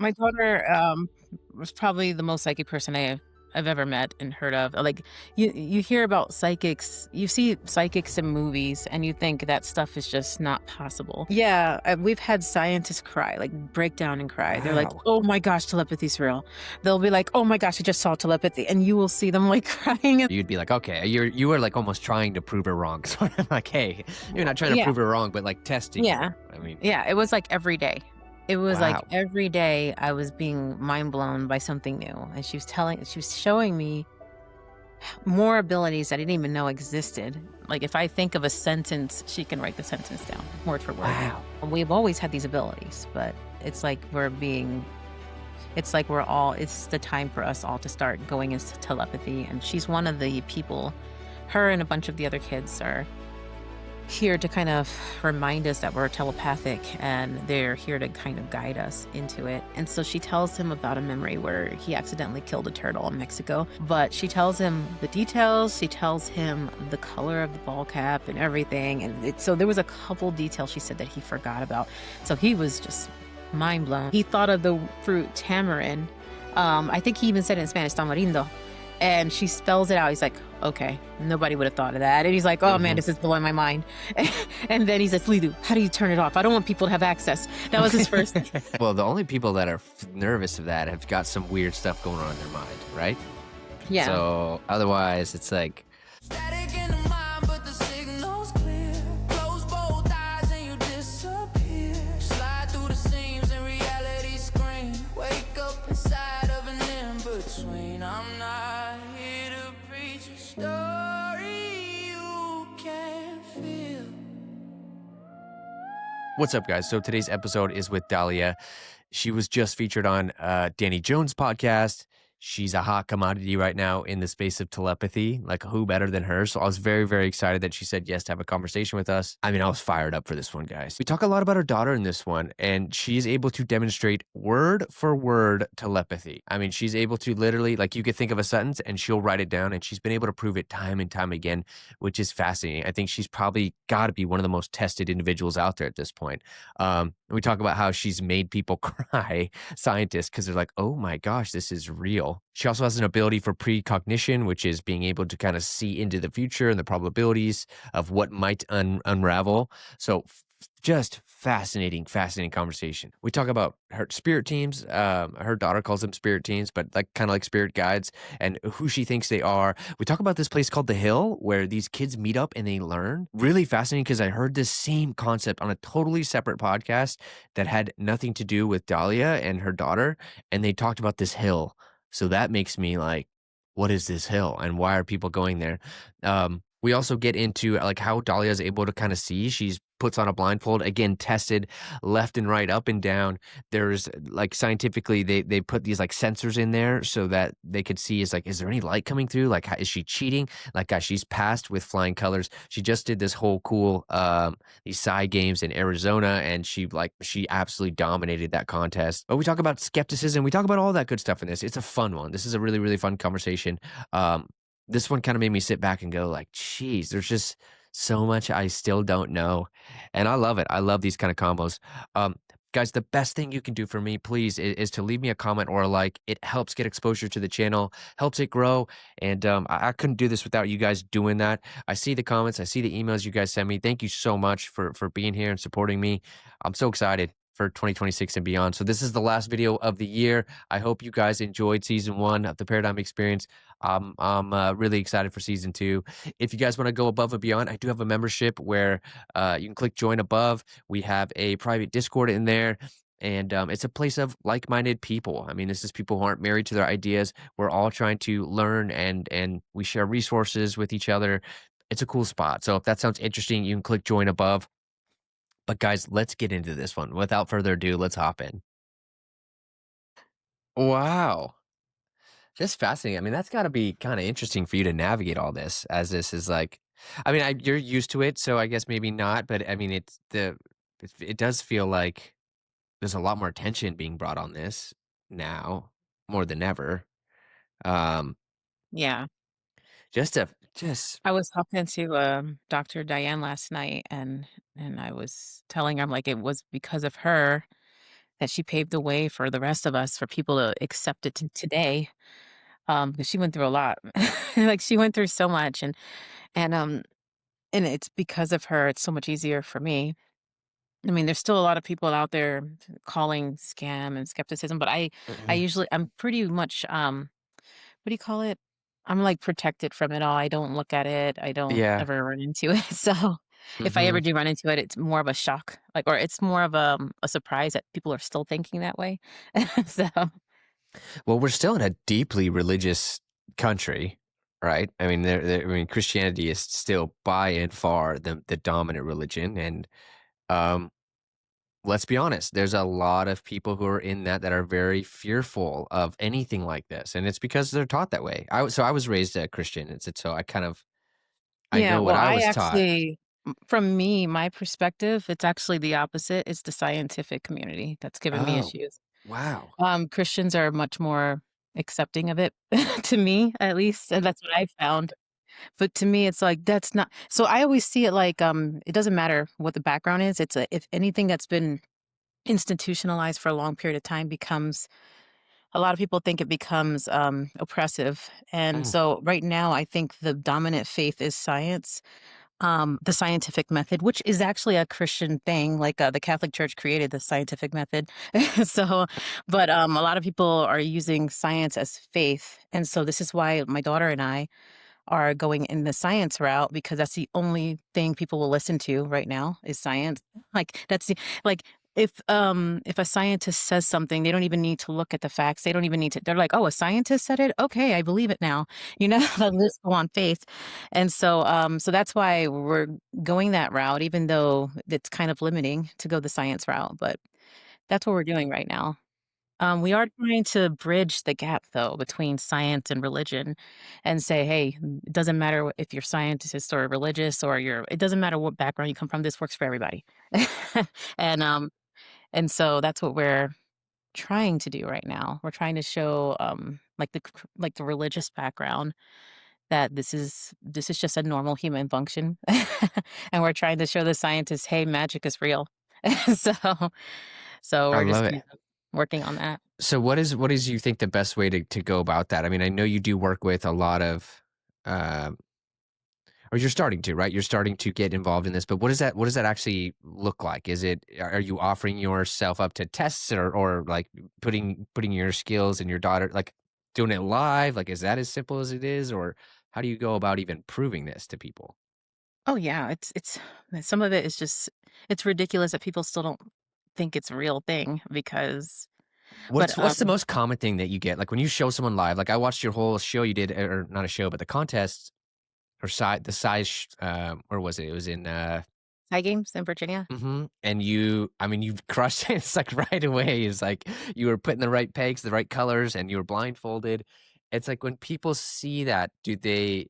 My daughter, was probably the most psychic person I've ever met and heard of. Like, you hear about psychics, you see psychics in movies, and you think that stuff is just not possible. Yeah, we've had scientists cry, like, break down and cry. They're like, Wow. "Oh my gosh, telepathy's real." They'll be like, "Oh my gosh, I just saw telepathy," and you will see them, like, crying and You'd be like, okay, you were like almost trying to prove her wrong. Sort of like, hey, you're not trying to yeah, prove her wrong, but like testing yeah, her. I mean, yeah, it was, like, every day. It was, like, wow. every day I was being mind blown by something new, and she was showing me more abilities I didn't even know existed. Like, if I think of a sentence, she can write the sentence down word for word. Wow. And we've always had these abilities, but it's like it's the time for us all to start going into telepathy. And she's one of the people, her and a bunch of the other kids are here to kind of remind us that we're telepathic, and they're here to kind of guide us into it. And so she tells him about a memory where he accidentally killed a turtle in Mexico, but she tells him the details, she tells him the color of the ball cap and everything. And so there was a couple details she said that he forgot about. So he was just mind blown. He thought of the fruit tamarind. I think he even said it in Spanish, tamarindo, and she spells it out. He's like, okay, nobody would have thought of that. And he's like, oh man, Hmm. this is blowing my mind. And then he says, Lidu, how do you turn it off? I don't want people to have access. That was his first. Well, the only people that are nervous of that have got some weird stuff going on in their mind, right? Yeah. So otherwise, it's like, Static in the mind, but the signal's clear. Close both eyes and you disappear. Slide through the seams and reality screen. Wake up inside of an in-between. I'm not here to preach a story you can't feel. what's up, guys? So today's episode is with Dalia. She was just featured on Danny Jones' podcast. She's a hot commodity right now in the space of telepathy. Like, who better than her? So I was very, very excited that she said yes to have a conversation with us. I mean, I was fired up for this one, guys. We talk a lot about her daughter in this one, and she's able to demonstrate word for word telepathy. I mean, she's able to literally, like, you could think of a sentence and she'll write it down, and she's been able to prove it time and time again, which is fascinating. I think she's probably got to be one of the most tested individuals out there at this point. And we talk about how she's made people cry, scientists, because they're like, oh my gosh, this is real. She also has an ability for precognition, which is being able to kind of see into the future and the probabilities of what might unravel. So just fascinating, fascinating conversation. We talk about her spirit teams. Her daughter calls them spirit teams, but like kind of like spirit guides, and who she thinks they are. We talk about this place called The Hill, where these kids meet up and they learn. Really fascinating, because I heard this same concept on a totally separate podcast that had nothing to do with Dahlia and her daughter, and they talked about this hill. So that makes me like, what is this hill and why are people going there? We also get into like how Dahlia is able to kind of see. She's puts on a blindfold, again, tested left and right, up and down. There's like scientifically, they put these like sensors in there so that they could see is like, is there any light coming through? Like, is she cheating? Like, guys, she's passed with flying colors. She just did this whole cool these Psy games in Arizona, and she absolutely dominated that contest. But we talk about skepticism. We talk about all that good stuff in this. It's a fun one. This is a really, really fun conversation. This one kind of made me sit back and go like, geez, there's just so much I still don't know. And I love it. I love these kind of combos. Um, Guys, the best thing you can do for me, please, is to leave me a comment or a like. It helps get exposure to the channel, helps it grow. And I couldn't do this without you guys doing that. I see the comments, I see the emails you guys send me. Thank you so much for being here and supporting me. I'm so excited for 2026 and beyond. So this is the last video of the year. I hope you guys enjoyed season 1 of the Paradigm Experience. I'm really excited for season 2. If you guys want to go above and beyond, I do have a membership where you can click join above. We have a private Discord in there. And it's a place of like-minded people. I mean, this is people who aren't married to their ideas. We're all trying to learn, and we share resources with each other. It's a cool spot. So if that sounds interesting, you can click join above. But guys, let's get into this one. Without further ado, let's hop in. Wow. Just fascinating. I mean, that's got to be kind of interesting for you to navigate all this, as this is like, I mean, you're used to it, so I guess maybe not. But I mean, it does feel like there's a lot more attention being brought on this now more than ever. Um, Yeah. just I was talking to Dr. Diane last night, and I was telling her, I'm like, it was because of her that she paved the way for the rest of us, for people to accept it today. Because she went through a lot. Like, she went through so much, and, um, and it's because of her, it's so much easier for me. I mean, there's still a lot of people out there calling scam and skepticism, but Mhm. I'm pretty much, what do you call it? I'm, like, protected from it all. I don't look at it. I don't Yeah. ever run into it. So, if I ever Mhm. do run into it, it's more of a shock, like, or it's more of a surprise that people are still thinking that way. So, Well, we're still in a deeply religious country, right? I mean, I mean, Christianity is still by and far the dominant religion, and um, let's be honest, there's a lot of people who are in that are very fearful of anything like this, and it's because they're taught that way. I was raised a Christian, so I kind of I yeah, know well, what I I was taught. actually from me, my perspective, it's actually the opposite. It's the scientific community that's given me Oh, issues. wow. Christians are much more accepting of it, to me, at least, and that's what I found. But to me, it's like, that's not so I always see it like, it doesn't matter what the background is, it's a if anything that's been institutionalized for a long period of time becomes a lot of people think it becomes, oppressive, and Mm, so right now, I think the dominant faith is science, the scientific method, which is actually a Christian thing, like, the Catholic Church created the scientific method. So, but, a lot of people are using science as faith, and so this is why my daughter and I are going in the science route because that's the only thing people will listen to right now is science. Like, that's the like, if a scientist says something, they don't even need to look at the facts. They don't even need to they're like, "Oh, a scientist said it? Okay, I believe it now." You know, they'll just go on faith. And so, so that's why we're going that route, even though it's kind of limiting to go the science route, but that's what we're doing right now. We are trying to bridge the gap, though, between science and religion and say, hey, it doesn't matter if you're scientist or religious or it doesn't matter what background you come from, this works for everybody. and, um, and so that's what we're trying to do right now. We're trying to show, like like the religious background that this is just a normal human function. And we're trying to show the scientists, hey, magic is real. so, so I we're just love kind it. of working on that. So what is you think the best way to go about that? I mean, I know you do work with a lot of, um, or you're starting to, right? You're starting to get involved in this, but what does that actually look like? Are you offering yourself up to tests or like putting your skills and your daughter like doing it live? Like, is that as simple as it is, or how do you go about even proving this to people? Oh, yeah, it's some of it is just it's ridiculous that people still don't think it's a real thing because but, What's the most common thing that you get? Like when you show someone live, like I watched your whole show you did, or not a show, but the contest or the size, where was it? It was in, Thai games in Virginia? and I mean, you crushed it. It's like right away. It's like you were putting the right pegs, the right colors, and you were blindfolded. It's like when people see that, do they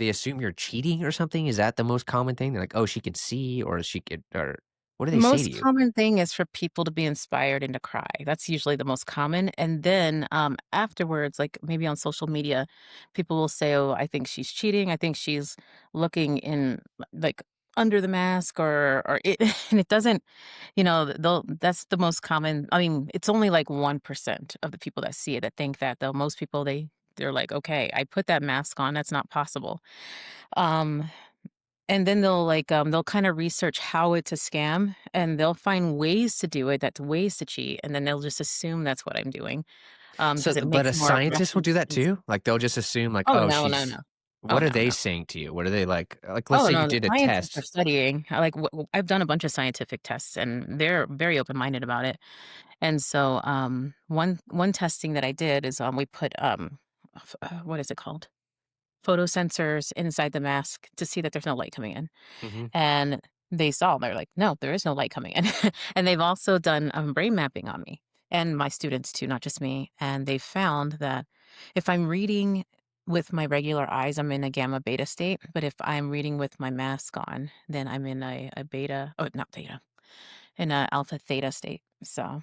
assume you're cheating or something? Is that the most common thing? They're like, oh, she can see, or she could, or what do they say to Most you? common thing is for people to be inspired and to cry. That's usually the most common, and then, afterwards, like, maybe on social media, people will say, "Oh, I think she's cheating. I think she's looking in, like, under the mask," or it and it doesn't they'll that's the most common I mean, it's only, like, 1% of the people that see it that think that, though. Most people, they're like, "Okay, I put that mask on. That's not possible." Um and then they'll kinda research how it's a scam, and they'll find ways to do it, that's ways to cheat, and then they'll just assume that's what I'm doing, So, because it but makes a more scientist will aggressive do that things. too? Like, they'll just assume like, Oh, "Oh, no, no, she's" no. Oh, what are no, they no. saying to you? What are they like, let's Oh, say you no, the did a scientists are test. studying. I like, I've done a bunch of scientific tests, and they're very open-minded about it, and so, one testing that I did is, we put, what is it called? Photo sensors inside the mask to see that there's no light coming in. Mhm. And they're like, "No, there is no light coming in." And they've also done, brain mapping on me and my students too, not just me, and they found that if I'm reading with my regular eyes, I'm in a gamma beta state, but if I'm reading with my mask on, then I'm in a beta oh, not theta, in a alpha theta state. So,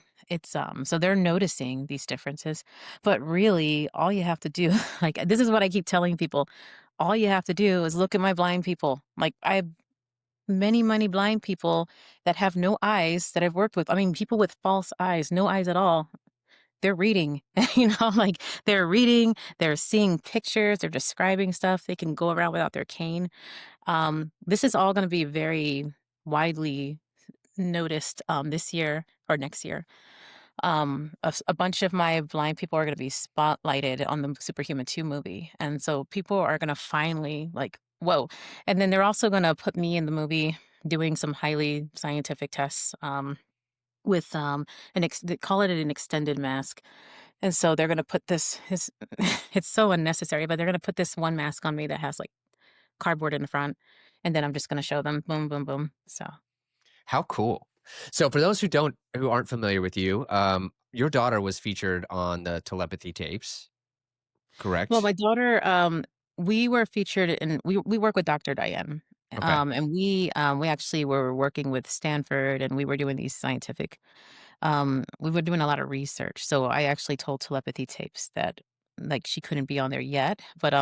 so they're noticing these differences, but really all you have to do like, this is what I keep telling people, all you have to do is look at my blind people. Like, many blind people that have no eyes that I've worked with. I mean, people with false eyes, no eyes at all. They're reading, like they're reading, they're seeing pictures, they're describing stuff. They can go around without their cane. This is all going to be very widely noticed this year or next year. A bunch of my blind people are going to be spotlighted on the Superhuman 2 movie. And so people are going to finally like, whoa. And then they're also going to put me in the movie doing some highly scientific tests with they call it an extended mask. And so they're going to put this it's so unnecessary, but they're going to put this one mask on me that has like cardboard in the front. And then I'm just going to show them boom, boom, boom. So, How cool. So for those who aren't familiar with you, your daughter was featured on the Telepathy Tapes, well, correct? my daughter, we were featured in we work with Dr. Diane. Okay. And we actually were working with Stanford and we were doing these scientific we were doing a lot of research. So I actually told Telepathy Tapes that like she couldn't be on there yet, but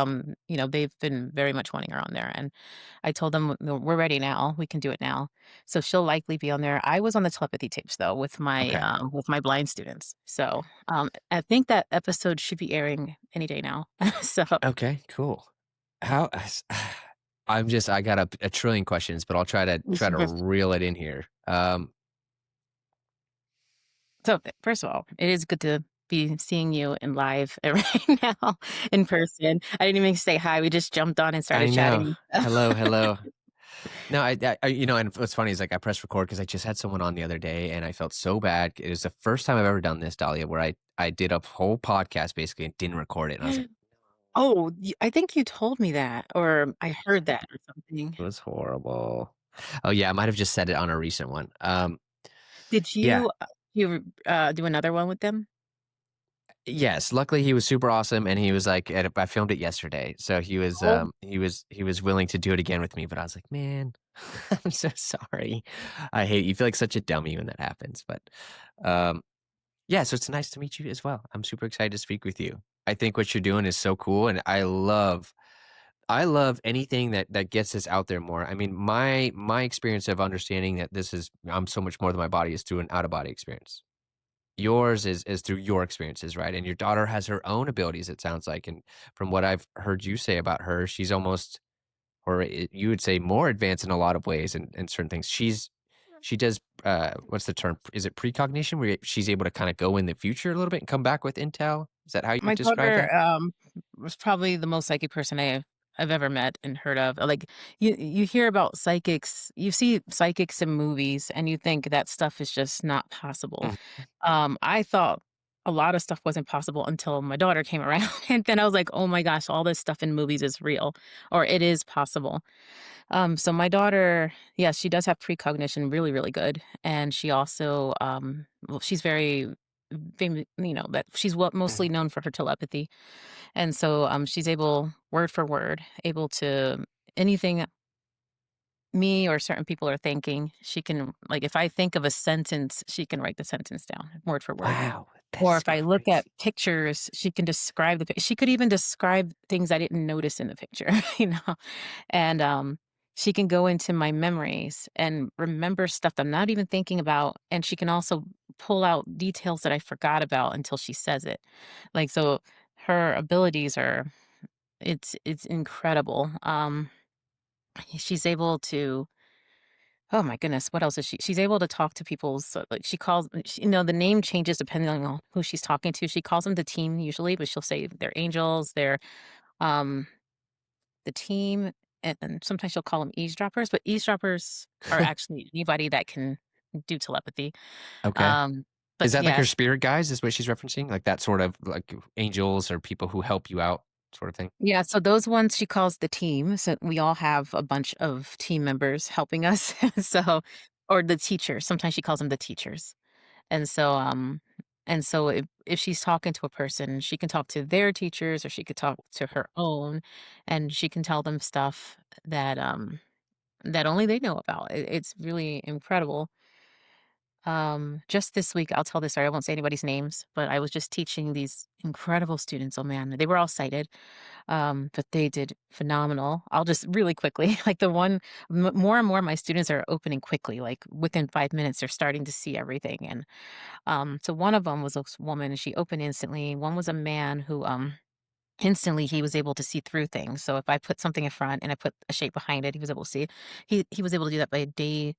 they've been very much wanting her on there and I told them "No, we're ready now. We can do it now." So she'll likely be on there. I was on the Telepathy Tapes though Okay. with my blind students. So I think that episode should be airing any day now. So Okay, cool. How I got a trillion questions, but I'll try to reel it in here. So, first of all, it is good to be seeing you in live right now in person. I didn't even say hi. We just jumped on and I started know. chatting. Hello, hello. No, and what's funny is like I pressed record because I just had someone on the other day and I felt so bad. It was the first time I've ever done this, Dahlia, where I did a whole podcast basically and didn't record it. And I was like, Oh, I think you told me that, or I heard that or something. it was horrible. Oh yeah, I might have just said it on a recent one. Did Yeah. you do another one with them? Yes, luckily he was super awesome and he was like I filmed it yesterday. So Oh, he was willing to do it again with me, but I was like, "Man, I'm so sorry. I hate you feel like such a dummy when that happens." But um yeah, so it's nice to meet you as well. I'm super excited to speak with you. I think what you're doing is so cool and I love anything that gets us out there more. I mean, my experience of understanding that I'm so much more than my body is through an out of body experience. Yours is through your experiences, right? And your daughter has her own abilities, it sounds like. And from what I've heard you say about her, she's almost, you would say more advanced in a lot of ways and certain things. She does, what's the term? Is it precognition where she's able to kind of go in the future a little bit and come back with intel? Is that how you my would describe daughter that? was probably the most psychic person I've ever met and heard of. Like you hear about psychics, you see psychics in movies, and you think that stuff is just not possible. Mhm. I thought a lot of stuff wasn't possible until my daughter came around, and then I was like, "Oh my gosh, all this stuff in movies is real, or it is possible." So my daughter, yes, she does have precognition, really, really good, and she also, well, she's very that she's what Mhm. mostly known for her telepathy, and so she's able, word for word, able to anything me or certain people are thinking, she can like if I think of a sentence, she can write the sentence down word for word. Wow, Or that's if I look at crazy. pictures, she can describe she could even describe things I didn't notice in the picture, you know? And, she can go into my memories and remember stuff I'm not even thinking about, and she can also pull out details that I forgot about until she says it. Like, so her abilities are it's incredible. She's able to oh my goodness, what else is she's able to talk to people, so, like, she calls the name changes depending on who she's talking to. She calls them the team usually, but she'll say they're angels, they're, um, the team, and sometimes she'll call them eavesdroppers, but eavesdroppers are actually anybody that can do telepathy. Okay. Um, but Is that like her yes, spirit guides is what she's referencing? Like that sort of like angels or people who help you out sort of thing? yeah, so those ones she calls the team, so we all have a bunch of team members helping us, so or the teachers, sometimes she calls them the teachers. And so, if she's talking to a person, she can talk to their teachers or she could talk to her own, and she can tell them stuff that, that only they know about. It's really incredible. Just this week, I'll tell this story. I won't say anybody's names, but I was just teaching these incredible students. Oh man, they were all sighted, but they did phenomenal. I'll just really quickly, like the one, more and more, my students are opening quickly. Like within 5 minutes, they're starting to see everything. And so one of them was this woman, and she opened instantly. One was a man who, instantly he was able to see through things. So if I put something in front and I put a shape behind it, he was able to see. He was able to do that by day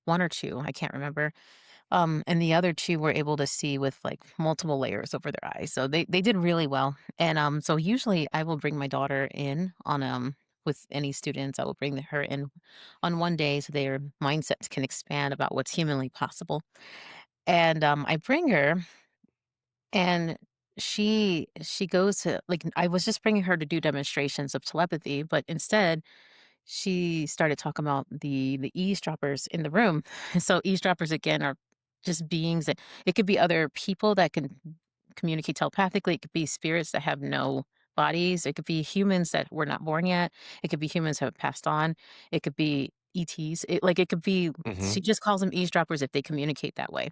1 or 2. I can't remember, and the other 2 were able to see with, like, multiple layers over their eyes, so they did really well, and, so usually I will bring my daughter in on, with any students, I will bring her in on one day so their mindsets can expand about what's humanly possible, and, I bring her, and she goes to like, I was just bringing her to do demonstrations of telepathy, but instead she started talking about the eavesdroppers in the room. And so eavesdroppers again are just beings that it could be other people that can communicate telepathically. It could be spirits that have no bodies. It could be humans that were not born yet. It could be humans who have passed on. It could be ETs. It could be. Hmm. She just calls them eavesdroppers if they communicate that way.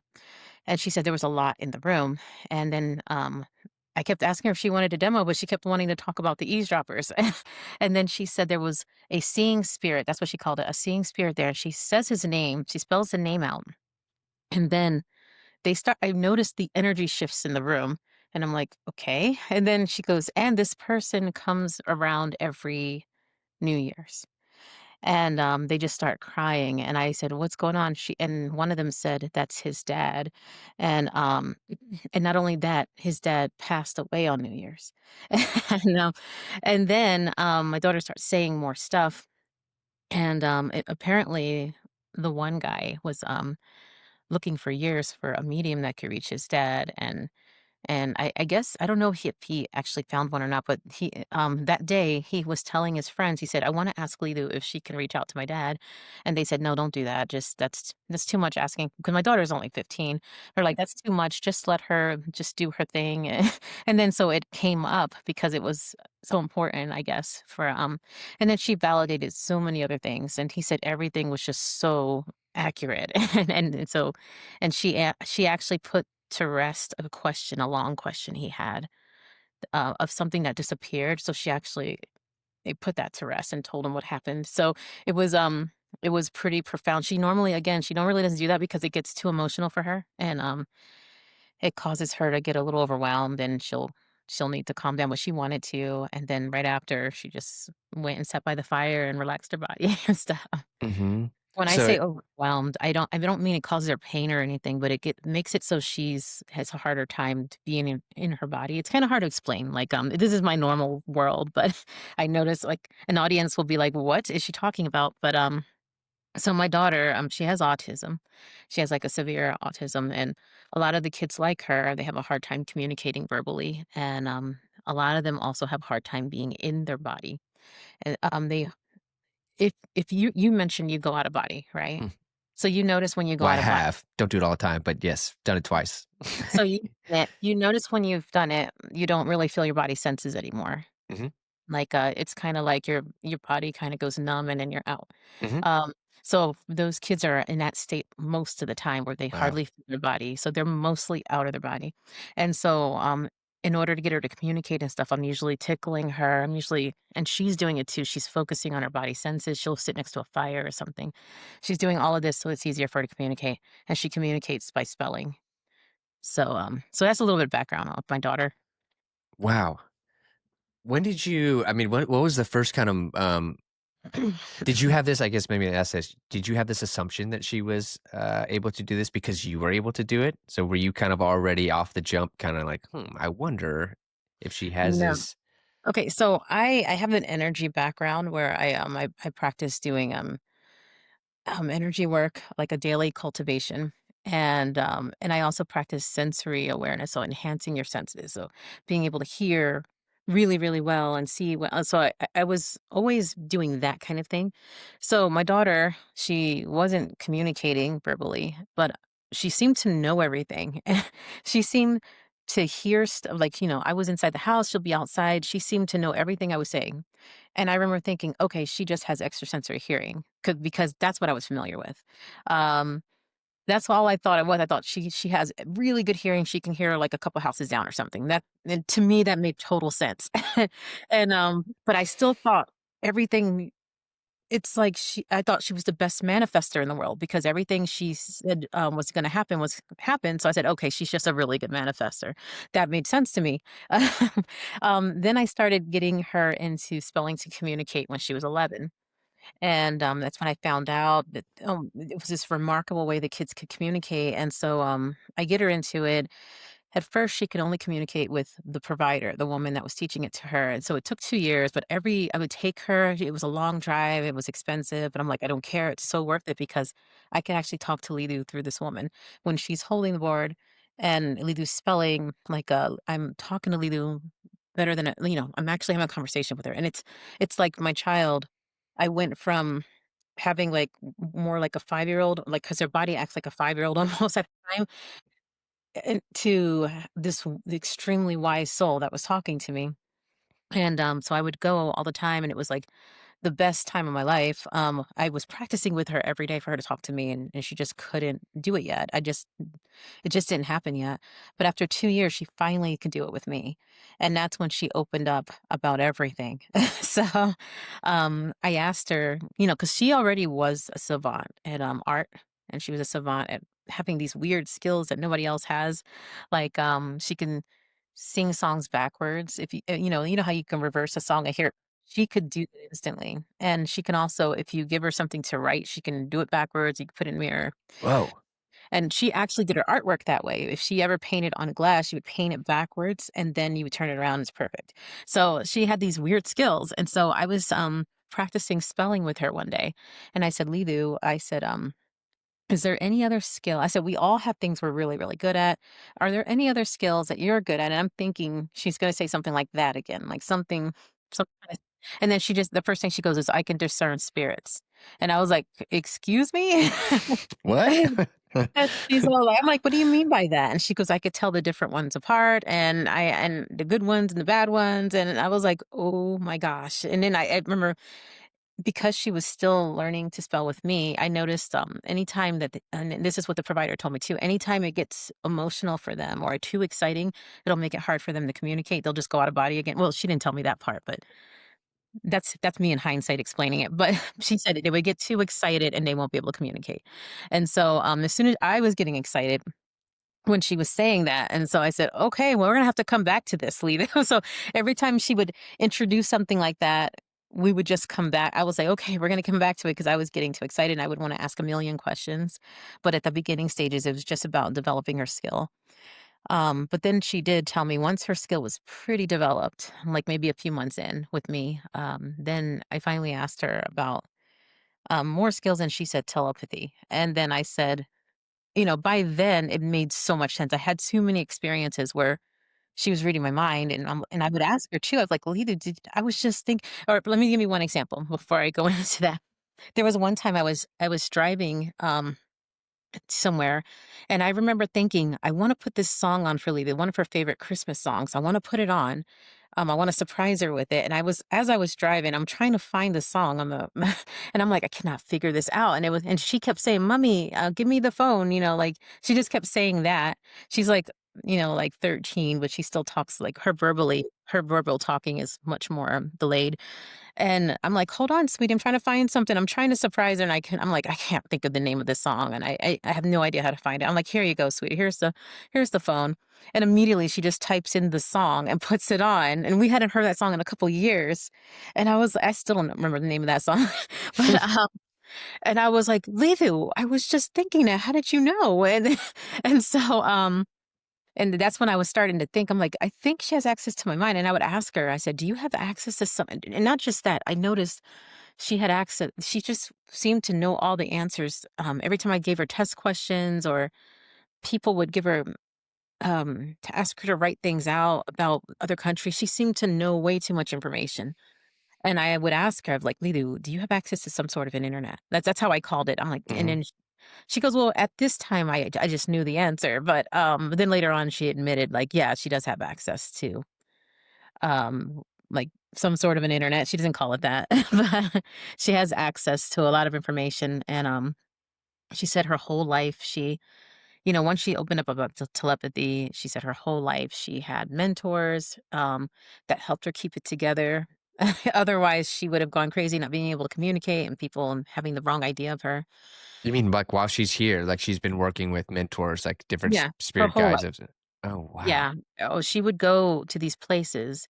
And she said there was a lot in the room. And then I kept asking her if she wanted to demo, but she kept wanting to talk about the eavesdroppers. And then she said there was a seeing spirit. That's what she called it, a seeing spirit there. She says his name. She spells the name out. And then I noticed the energy shifts in the room. And I'm like, okay. And then she goes, and this person comes around every New Year's. And, they just start crying, and I said, "What's going on?" And one of them said, "That's his dad." And, and not only that, his dad passed away on New Year's. And, and then, my daughter starts saying more stuff, and, apparently, the one guy was, looking for years for a medium that could reach his dad, and I guess I don't know if he actually found one or not, but that day he was telling his friends, he said, "I wanna ask Lilu if she can reach out to my dad." And they said, "No, don't do that. Just that's too much asking." Because my daughter's only 15. They're like, "That's too much. Just let her just do her thing." And then so it came up because it was so important, I guess, for, and then she validated so many other things, and he said everything was just so accurate. And she actually put to rest a question, a long question he had, of something that disappeared. So she actually they put that to rest and told him what happened. So it was um it was pretty profound. She normally doesn't do that because it gets too emotional for her, and it causes her to get a little overwhelmed, and she'll need to calm down, what she wanted to, and then right after she just went and sat by the fire and relaxed her body and stuff. Hmm. When I So say overwhelmed, I don't mean it causes her pain or anything, but makes it so has a harder time to being in her body. It's kinda hard to explain, like, this is my normal world, but I notice, like, an audience will be like, "What is she talking about?" But, so my daughter, she has autism. She has, like, a severe autism, and a lot of the kids like her, they have a hard time communicating verbally, and, a lot of them also have a hard time being in their body. And, they if you mentioned you go out of body, right? mm, So you notice when you go well, I out of body. have. Don't do it all the time, but yes, done it twice. So you notice when you've done it, you don't really feel your body senses anymore. Hmm. Like, it's kinda like your body kinda goes numb and then you're out. Hmm. Um, so those kids are in that state most of the time where they Wow. hardly feel their body, so they're mostly out of their body. And so, in order to get her to communicate and stuff, I'm usually tickling her, and she's doing it too, she's focusing on her body senses, she'll sit next to a fire or something. She's doing all of this so it's easier for her to communicate, and she communicates by spelling. So that's a little bit of background on my daughter. Wow. When did you? I mean, what was the first kind of? Did you have this? I guess maybe I ask this. Did you have this assumption that she was able to do this because you were able to do it? So were you kind of already off the jump, kind of like, I wonder if she has No. this. Okay, so I have an energy background where I practice doing energy work, like a daily cultivation. And I also practice sensory awareness, so enhancing your senses. So being able to hear really, really well and see well. So I was always doing that kind of thing. So my daughter, she wasn't communicating verbally, but she seemed to know everything. She seemed to hear stuff like, I was inside the house, she'll be outside. She seemed to know everything I was saying. And I remember thinking, okay, she just has extrasensory hearing because that's what I was familiar with. Um, That's all I thought it was. I thought she has really good hearing. She can hear like a couple houses down or something. That and to me that made total sense. And but I still thought everything it's like I thought she was the best manifester in the world because everything she said was going to happen was happen. So I said, okay, she's just a really good manifester. That made sense to me. Then I started getting her into spelling to communicate when she was 11. And, that's when I found out that, it was this remarkable way that kids could communicate, and so, I get her into it. At first, she could only communicate with the provider, the woman that was teaching it to her, and so it took 2 years, but every I would take her, it was a long drive, it was expensive, but I'm like, "I don't care, it's so worth it because I can actually talk to Lidu through this woman." When she's holding the board and Lidu's spelling, like, I'm talking to Lidu better than I'm actually having a conversation with her, and it's like my child. I went from having, like, more like a five-year-old, like because her body acts like a five-year-old almost at the time, and to the extremely wise soul that was talking to me. And, so I would go all the time, and it was, like, the best time of my life. I was practicing with her every day for her to talk to me, and she just couldn't do it yet. It just didn't happen yet. But after 2 years, she finally could do it with me, and that's when she opened up about everything. So, I asked her, because she already was a savant at, art, and she was a savant at having these weird skills that nobody else has. Like, she can sing songs backwards. If you know how you can reverse a song. I hear she could do that instantly, and she can also, if you give her something to write, she can do it backwards. You can put it in a mirror, Whoa. and she actually did her artwork that way. If she ever painted on glass, she would paint it backwards, and then you would turn it around. It's perfect. So she had these weird skills, and so I was practicing spelling with her one day, and I said, "Lidu," I said, is there any other skill? I said, we all have things we're really, really good at. Are there any other skills that you're good at? And I'm thinking she's going to say something like that again, like something. And then the first thing she goes is, I can discern spirits. And I was like, excuse me? What? And she's all like, I'm like, what do you mean by that? And she goes, I could tell the different ones apart and the good ones and the bad ones. And I was like, oh my gosh. And then I remember because she was still learning to spell with me, I noticed anytime and this is what the provider told me too, anytime it gets emotional for them or too exciting, it'll make it hard for them to communicate. They'll just go out of body again. Well, she didn't tell me that part, but that's me in hindsight explaining it. But she said they would get too excited and they won't be able to communicate. And so as soon as I was getting excited, when she was saying that. And so I said, okay, well, we're gonna have to come back to this, Lita. So every time she would introduce something like that, we would just come back. I was like, okay, we're gonna come back to it because I was getting too excited and I would want to ask a million questions. But at the beginning stages, it was just about developing her skill. But then she did tell me once her skill was pretty developed, like maybe a few months in with me, then I finally asked her about more skills and she said telepathy. And then I said, by then it made so much sense. I had too many experiences where she was reading my mind, and I would ask her too. I was like, "Lita, I was just think." Or let me give you one example before I go into that. There was one time I was driving somewhere, and I remember thinking, I want to put this song on for Lita, one of her favorite Christmas songs. I want to put it on. I want to surprise her with it. And as I was driving, I'm trying to find the song on the, and I'm like, I cannot figure this out. And she kept saying, "Mommy, give me the phone." Like she just kept saying that. She's like, like 13, but she still talks like her verbal talking is much more delayed. And I'm like, "Hold on, sweetie, I'm trying to find something. I'm trying to surprise her." And I'm like, I can't think of the name of this song. And I have no idea how to find it. I'm like, "Here you go, sweetie. Here's the phone." And immediately she just types in the song and puts it on. And we hadn't heard that song in a couple years. And I still don't remember the name of that song. But and I was like, "Livu, I was just thinking that. How did you know?" And and so and that's when I was starting to think, I'm like, I think she has access to my mind. And I would ask her, I said, "Do you have access to something?" And not just that, I noticed she had access. She just seemed to know all the answers. Every time I gave her test questions or people would give her to ask her to write things out about other countries, she seemed to know way too much information. And I would ask her, like, "Lidu, do you have access to some sort of an internet?" That's how I called it. I'm like, and Mhm. then she goes, "Well, at this time, I just knew the answer." But then later on, she admitted, like, yeah, she does have access to, like, some sort of an internet. She doesn't call it that, but she has access to a lot of information, and She said her whole life once she opened up about telepathy, she said her whole life she had mentors that helped her keep it together. Otherwise, she would have gone crazy not being able to communicate and people having the wrong idea of her. You mean like while she's here, like she's been working with mentors, like different Yeah, her spirit whole guides life. of Oh, wow. Yeah. Oh, she would go to these places.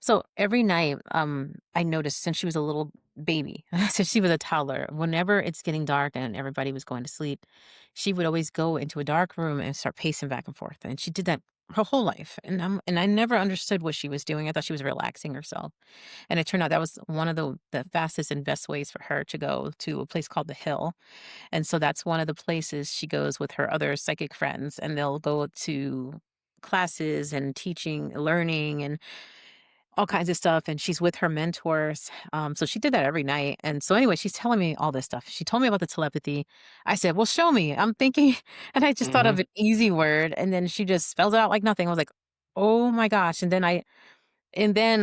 So every night, I noticed since she was a little baby, since she was a toddler, whenever it's getting dark and everybody was going to sleep, she would always go into a dark room and start pacing back and forth. And she did that her whole life. And I never understood what she was doing. I thought she was relaxing herself. And it turned out that was one of the fastest and best ways for her to go to a place called the Hill. And so that's one of the places she goes with her other psychic friends, and they'll go to classes and teaching, learning, and all kinds of stuff, and she's with her mentors. So she did that every night. And so anyway, she's telling me all this stuff. She told me about the telepathy. I said, "Well, show me." I'm thinking, and I just thought Mhm. of an easy word, and then she just spells it out like nothing. I was like, "Oh my gosh!" And then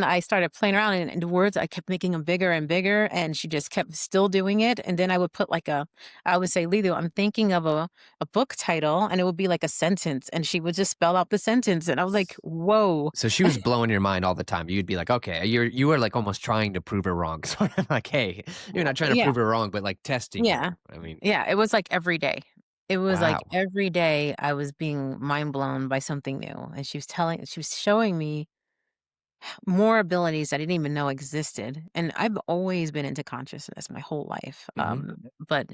I started playing around, and the words, I kept making them bigger and bigger, and she just kept still doing it. And then I would say, "Lilo, I'm thinking of a book title," and it would be like a sentence, and she would just spell out the sentence, and I was like, "Whoa." So she was blowing your mind all the time. You'd be like, "Okay," you were like almost trying to prove her wrong. Sort of like, "Hey, you're not trying to Yeah. prove her wrong, but like testing Yeah. her." I mean, Yeah, it was like every day. It was like wow. every day I was being mind blown by something new, and she was showing me more abilities that I didn't even know existed, and I've always been into consciousness my whole life, Mhm. but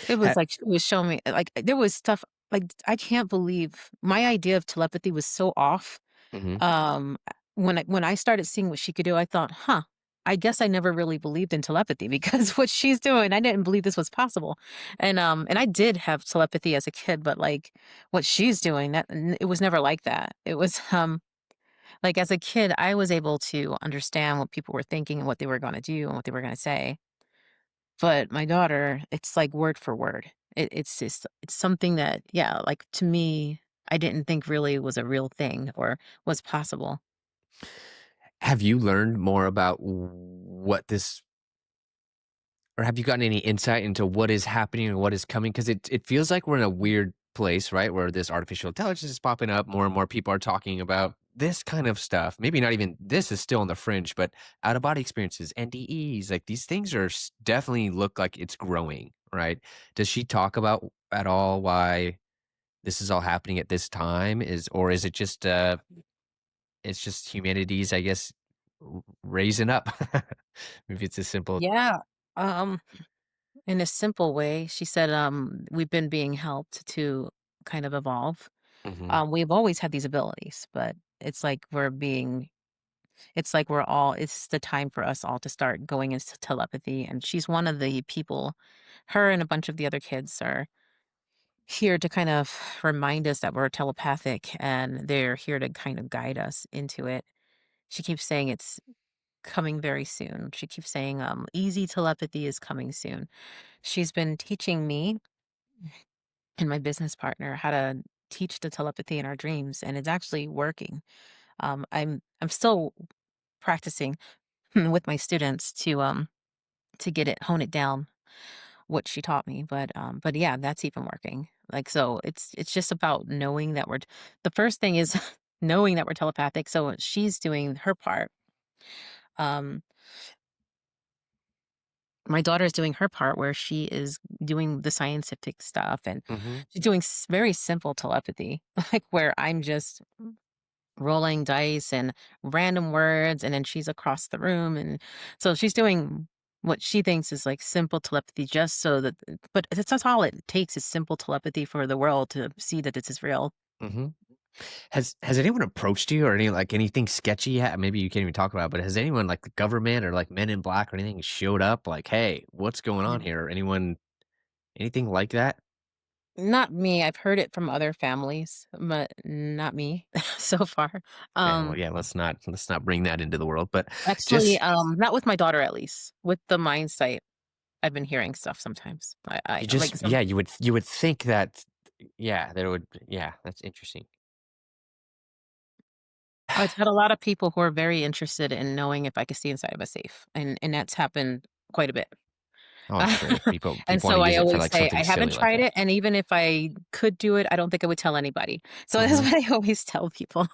it was Ha like she was showing me like, there was stuff like, I can't believe my idea of telepathy was so off. Mhm. When I started seeing what she could do, I thought, "Huh, I guess I never really believed in telepathy because what she's doing, I didn't believe this was possible." And I did have telepathy as a kid, but, like, what she's doing, it was never like that. It was, like, as a kid, I was able to understand what people were thinking and what they were gonna do and what they were gonna say. But my daughter, it's like word for word. It's something that, yeah, like, to me, I didn't think really was a real thing or was possible. have you learned more about what this or have you gotten any insight into what is happening and what is coming? Because it feels like we're in a weird place, right? Where this artificial intelligence is popping up, more and more people are talking about this kind of stuff. Maybe not even this is still on the fringe, but out of body experiences, NDEs, like these things are definitely look like it's growing, right? Does she talk about at all why this is all happening at this time? Or is it just it's just humanity's, I guess, raising up? Maybe it's as simple. Yeah. Um, in a simple way, she said, we've been being helped to kind of evolve. Hmm. We've always had these abilities, but it's the time for us all to start going into telepathy. And she's one of the people, her and a bunch of the other kids are here to kind of remind us that we're telepathic, and they're here to kind of guide us into it. She keeps saying it's coming very soon. She keeps saying, easy telepathy is coming soon. She's been teaching me and my business partner how to teach the telepathy in our dreams, and it's actually working. I'm still practicing with my students to get it hone it down what she taught me, but yeah, that's even working. Like, so it's just about knowing that the first thing is knowing that we're telepathic. So she's doing her part. Um, my daughter's doing her part where she is doing the scientific stuff, and Hmm. she's doing very simple telepathy, like where I'm just rolling dice and random words, and then she's across the room, and so she's doing what she thinks is like simple telepathy, just so that, but that's all it takes is simple telepathy for the world to see that this is real. Hmm. Has anyone approached you or anything sketchy? Maybe you can't even talk about, it, but has anyone like the government or like Men in Black or anything showed up? Like, hey, what's going on Mm. here? Anyone, anything like that? Not me. I've heard it from other families, but not me so far. Okay, well, um yeah, let's not bring that into the world. But Actually, just not with my daughter, at least. With the Mindsight, I've been hearing stuff sometimes. I you like just some. yeah, you would think that yeah, there would yeah, that's interesting. I've had a lot of people who are very interested in knowing if I could see inside of a safe, and that's happened quite a bit. Oh, sure. People And people want so to I use it for always like say, something I haven't silly like tried that. it. And even if I could do it, I don't think I would tell anybody. So that's Hmm. what I always tell people.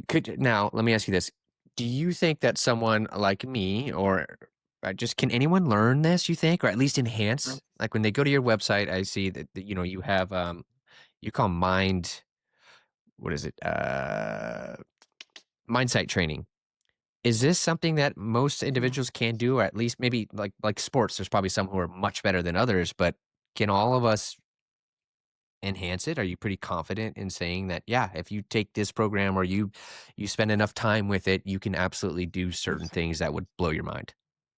Could now let me ask you this: do you think that someone like me, or just can anyone learn this? You think, or at least enhance? Like when they go to your website, I see that you know you have you call mind, what is it? Mindsight training. Is this something that most individuals can do, or at least maybe like sports? There's probably some who are much better than others, but can all of us enhance it? Are you pretty confident in saying that, yeah, if you take this program or you spend enough time with it, you can absolutely do certain things that would blow your mind?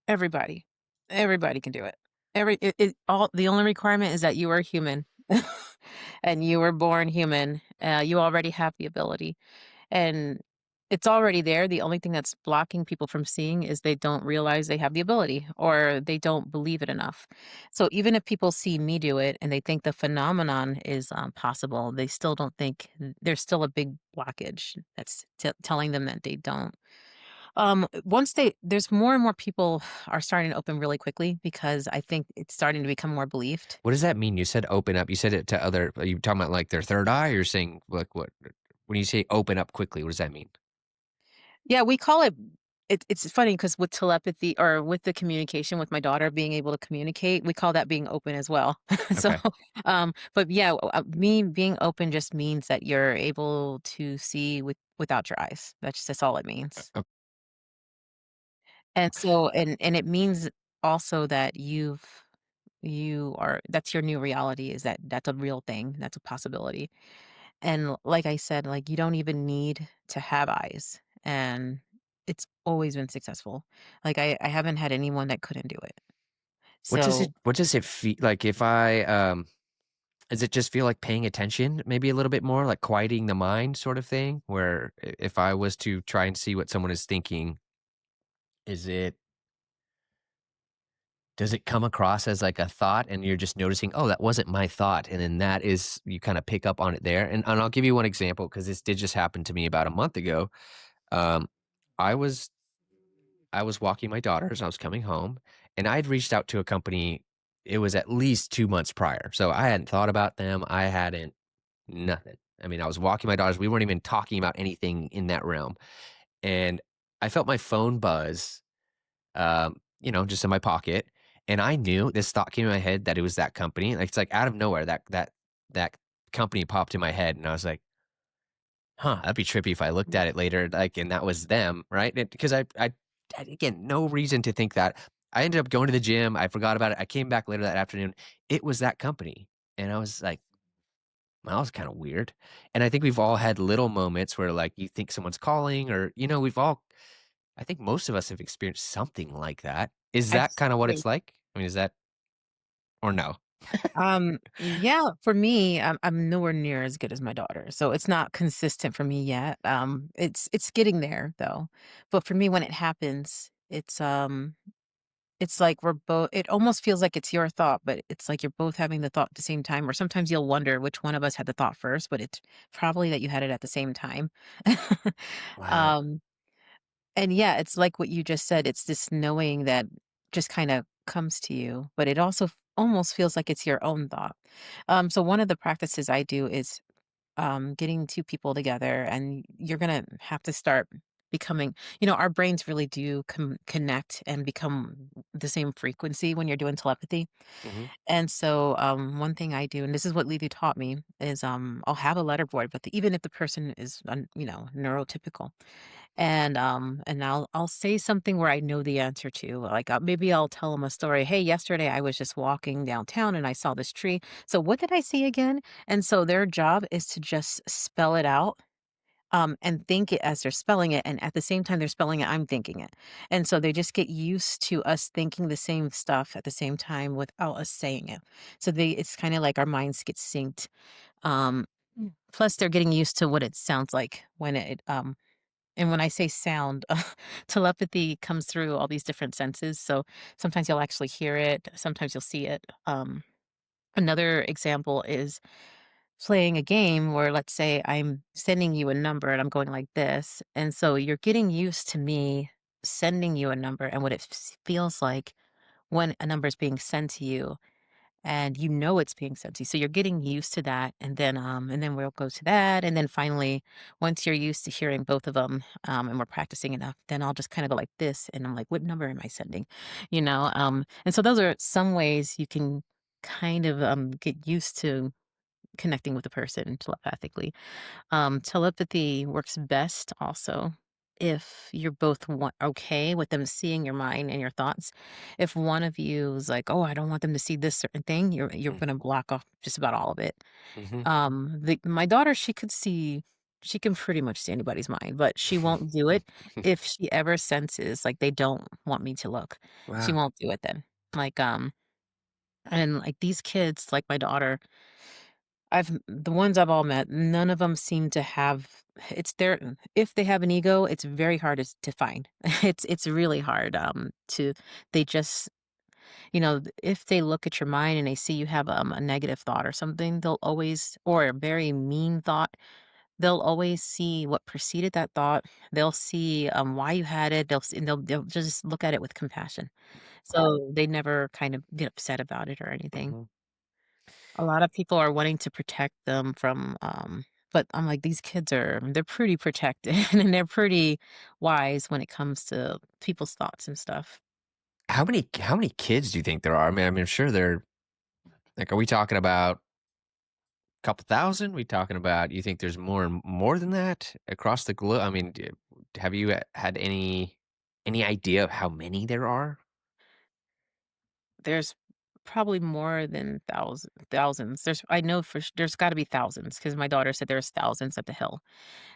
Everybody. Everybody can do it. All the only requirement is that you are human and you were born human. You already have the ability. And it's already there. The only thing that's blocking people from seeing is they don't realize they have the ability or they don't believe it enough. So even if people see me do it and they think the phenomenon is possible, they still don't think there's still a big blockage that's telling them that they don't. Once there's more and more people are starting to open really quickly because I think it's starting to become more believed. What does that mean? You said open up. You said it to other. Are you talking about like their third eye? Or you're saying like what? When you say open up quickly, what does that mean? Yeah, we call it it's funny because with telepathy or with the communication with my daughter being able to communicate, we call that being open as well. So, Okay. but yeah, me being open just means that you're able to see without your eyes. That's all it means. O- And so, and it means also that you are that's your new reality is that that's a real thing. That's a possibility. And like I said, like you don't even need to have eyes. And it's always been successful. Like I haven't had anyone that couldn't do it. So What does it feel like if I does it just feel like paying attention maybe a little bit more, like quieting the mind sort of thing? Where if I was to try and see what someone is thinking, is it does it come across as like a thought and you're just noticing, "Oh, that wasn't my thought," and then that is you kinda pick up on it there? And I'll give you one example because this did just happen to me about a month ago. Um, I was I was walking my daughters, I was coming home, and I'd reached out to a company, it was at least 2 months prior, so I hadn't thought about them, I hadn't nothing. I mean, I was walking my daughters, we weren't even talking about anything in that realm, and I felt my phone buzz, just in my pocket, and I knew this thought came in my head that it was that company, like, it's like out of nowhere that company popped in my head, and I was like, "Huh, that'd be trippy if I looked at it later, like, and that was them," right? Because again, no reason to think that. I ended up going to the gym, I forgot about it, I came back later that afternoon, it was that company, and I was like, "Well, that was kinda weird." And I think we've all had little moments where, like, you think someone's calling or, we've all I think most of us have experienced something like that. Is that kinda what absolutely. it's like? I mean, is that or no? Yeah, for me, I'm nowhere near as good as my daughter. So it's not consistent for me yet. It's getting there though. But for me, when it happens, it's like we're both it almost feels like it's your thought, but it's like you're both having the thought at the same time, or sometimes you'll wonder which one of us had the thought first, but it's probably that you had it at the same time. Wow. um, and yeah, it's like what you just said. It's this knowing that just kind of comes to you, but it also almost feels like it's your own thought. So one of the practices I do is getting two people together, and you're gonna have to start becoming. Our brains really do connect and become the same frequency when you're doing telepathy. Mhm. And so, one thing I do, and this is what Lily taught me, is I'll have a letter board, but even if the person is, neurotypical, and I'll say something where I know the answer to, like maybe I'll tell them a story. Hey, yesterday I was just walking downtown and I saw this tree. So what did I see again? And so their job is to just spell it out. And think it as they're spelling it, and at the same time they're spelling it, I'm thinking it. And so they just get used to us thinking the same stuff at the same time without us saying it. So it's kind of like our minds get synced. Um, Plus they're getting used to what it sounds like when and when I say sound, telepathy comes through all these different senses. So sometimes you'll actually hear it, sometimes you'll see it. Another example is playing a game where, let's say, I'm sending you a number and I'm going like this. And so you're getting used to me sending you a number and what it feels like when a number is being sent to you and you know it's being sent to you. So you're getting used to that. And then we'll go to that. And then finally, once you're used to hearing both of them, and we're practicing enough, then I'll just kind of go like this. And I'm like, what number am I sending? And so those are some ways you can kind of get used to connecting with a person telepathically. Telepathy works best also if you're both okay with them seeing your mind and your thoughts. If one of you is like, "Oh, I don't want them to see this certain thing," you're Mm. gonna block off just about all of it. Mhm. My daughter, she can pretty much see anybody's mind, but she won't do it if she ever senses like they don't want me to look. She Wow. won't do it then. Like and like these kids, like my daughter, the ones I've all met, none of them seem to have it's their if they have an ego, it's very hard to find. It's really hard, to they just if they look at your mind and they see you have, a negative thought or something, they'll always or a very mean thought, they'll always see what preceded that thought. They'll see, why you had it. They'll just look at it with compassion. So, they never kind of get upset about it or anything. Mhm. A lot of people are wanting to protect them from, but I'm like, these kids they're pretty protected and they're pretty wise when it comes to people's thoughts and stuff. How many kids do you think there are? I mean, I'm sure they're like, are we talking about a couple thousand? We talking about you think there's more than that across the globe? I mean, have you had any idea of how many there are? There's probably more than thousands. I know there's got to be thousands because my daughter said there's thousands at the hill,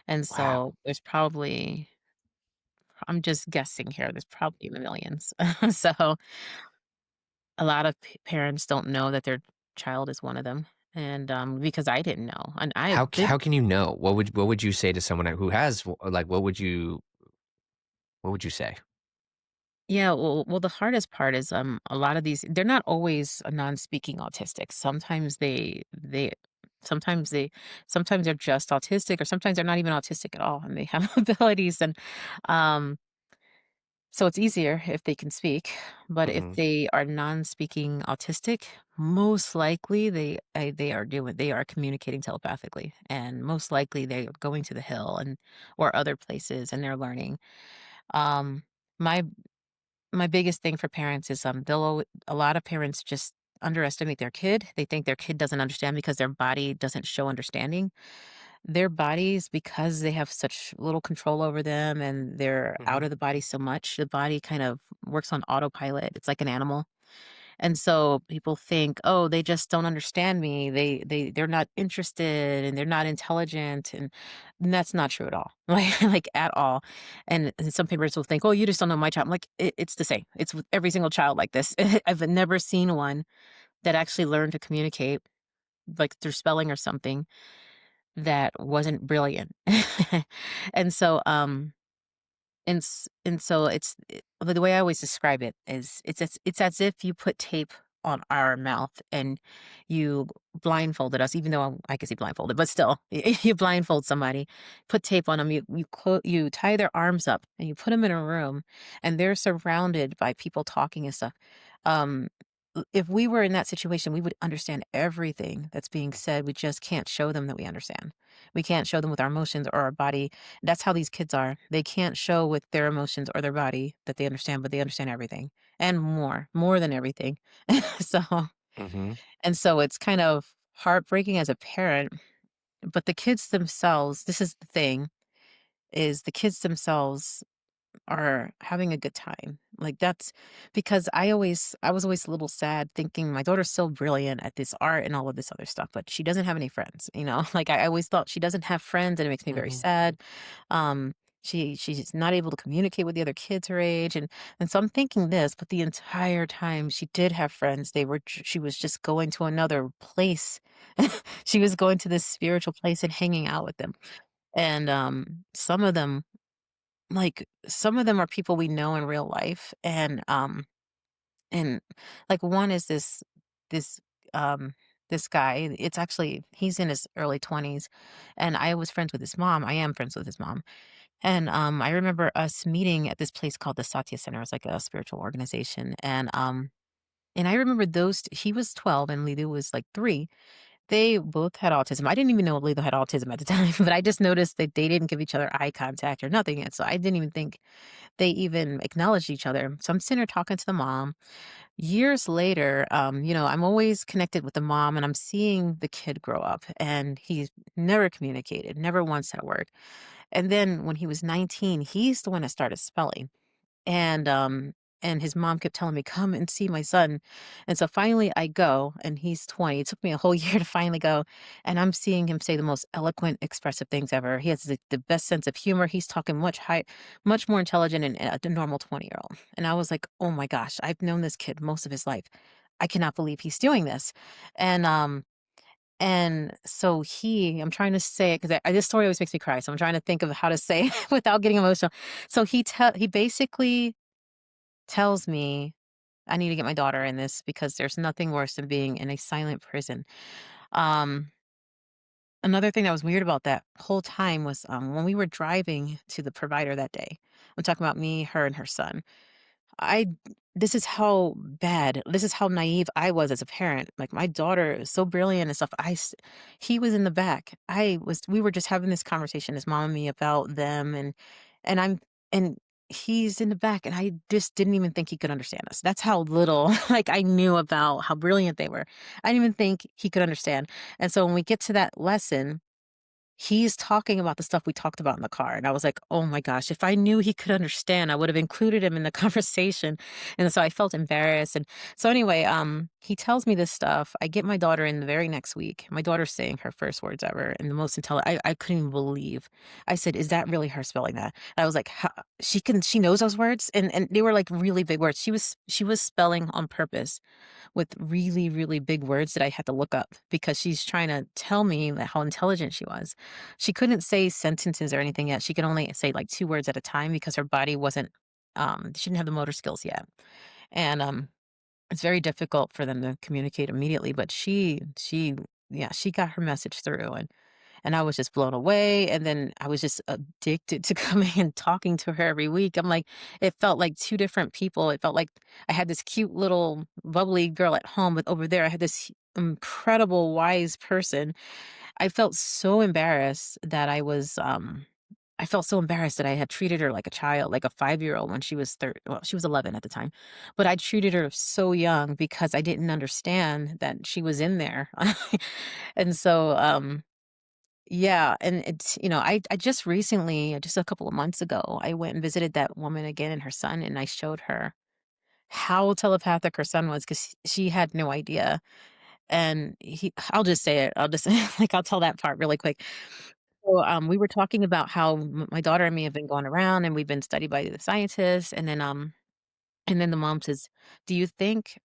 and Wow. so there's probably I'm just guessing here. There's probably millions. So a lot of parents don't know that their child is one of them, and because I didn't know, and I've been How can you know? What would you say to someone who has like what would you say? Yeah, well, the hardest part is a lot of these they're not always a non-speaking autistic. Sometimes they sometimes they're just autistic or sometimes they're not even autistic at all and they have abilities and um so it's easier if they can speak, but if Mhm. they are non-speaking autistic, most likely they are communicating telepathically and most likely they're going to the hill and or other places and they're learning. Um my my biggest thing for parents is, a lot of parents just underestimate their kid. They think their kid doesn't understand because their body doesn't show understanding. Their bodies, because they have such little control over them and they're out Mhm. of the body so much, the body kind of works on autopilot. It's like an animal. And so people think, "Oh, they just don't understand me. They're not interested and they're not intelligent." And that's not true at all. Like at all. And some parents will think, "Oh, you just don't know my child." I'm like, it's the same. It's with every single child like this. I've never seen one that actually learned to communicate like through spelling or something that wasn't brilliant. And so and so the way I always describe it is it's as if you put tape on our mouth and you blindfolded us, even though I can see blindfolded, but still, you blindfold somebody, put tape on them, you tie their arms up and you put them in a room, and they're surrounded by people talking and stuff. Um, if we were in that situation, we would understand everything that's being said. We just can't show them that we understand. We can't show them with our emotions or our body. That's how these kids are. They can't show with their emotions or their body that they understand, but they understand everything and more than everything. So, Mhm. and so it's kind of heartbreaking as a parent, but the kids themselves, this is the thing, is the kids themselves are having a good time. Like that's because I was always a little sad thinking my daughter's so brilliant at this art and all of this other stuff, but she doesn't have any friends, you know? Like I always thought she doesn't have friends and it makes me very Mhm. sad. She's not able to communicate with the other kids her age and so I'm thinking this, but the entire time she did have friends, she was just going to another place. She was going to this spiritual place and hanging out with them. And some of them are people we know in real life and like one is this um this guy, it's actually he's in his early 20s and I was friends with his mom. I am friends with his mom. And I remember us meeting at this place called the Satya Center. It's like a spiritual organization. And And I remember he was 12 and Lilu was like 3. They both had autism. I didn't even know Lilu had autism at the time, but I just noticed that they didn't give each other eye contact or nothing. And so I didn't even think they even acknowledged each other. So I'm sitting there talking to the mom. Years later, I'm always connected with the mom and I'm seeing the kid grow up and he's never communicated, never once at work. And then when he was 19, he's the one that started spelling. And his mom kept telling me, "Come and see my son." And so finally I go, and he's 20. It took me a whole year to finally go, and I'm seeing him say the most eloquent, expressive things ever. He has the best sense of humor. He's talking much more intelligent than a normal 20-year-old. And I was like, "Oh my gosh, I've known this kid most of his life. I cannot believe he's doing this." And so I'm trying to say it because this story always makes me cry. So I'm trying to think of how to say it without getting emotional. So he basically tells me I need to get my daughter in this because there's nothing worse than being in a silent prison. Um, Another thing that was weird about that whole time was when we were driving to the provider that day. I'm talking about me, her, and her son. I this is how naive I was as a parent. Like my daughter is so brilliant and stuff. He was in the back. We were just having this conversation, his mom and me, about them, and I'm and he's in the back, and I just didn't even think he could understand us. That's how little like I knew about how brilliant they were. I didn't even think he could understand. And so when we get to that lesson, he's talking about the stuff we talked about in the car, and I was like, "Oh my gosh, if I knew he could understand, I would have included him in the conversation." And so I felt embarrassed, and so anyway, he tells me this stuff. I get my daughter in the very next week. My daughter's saying her first words ever, and the most intelligent. I couldn't even believe. I said, "Is that really her spelling that?" And I was like, "How, she knows those words?" And they were like really big words. She was spelling on purpose with really, really big words that I had to look up because she's trying to tell me that how intelligent she was. She couldn't say sentences or anything yet. She could only say like 2 words at a time because her body wasn't, she didn't have the motor skills yet. And it's very difficult for them to communicate immediately, but yeah, she got her message through, and I was just blown away, and then I was just addicted to coming and talking to her every week. I'm like, it felt like 2 different people. It felt like I had this cute little bubbly girl at home, but over there I had this incredible wise person. I felt so embarrassed that I felt so embarrassed that I had treated her like a child, like a 5-year-old when she was well, she was 11 at the time. But I treated her so young because I didn't understand that she was in there. And so, yeah, and I just recently, just a couple of months ago, I went and visited that woman again and her son, and I showed her how telepathic her son was because she had no idea. And I'll just say it. I'll just like I'll tell that part really quick. So, we were talking about how my daughter and me have been going around, and we've been studied by the scientists, and then the mom says, "Do you think,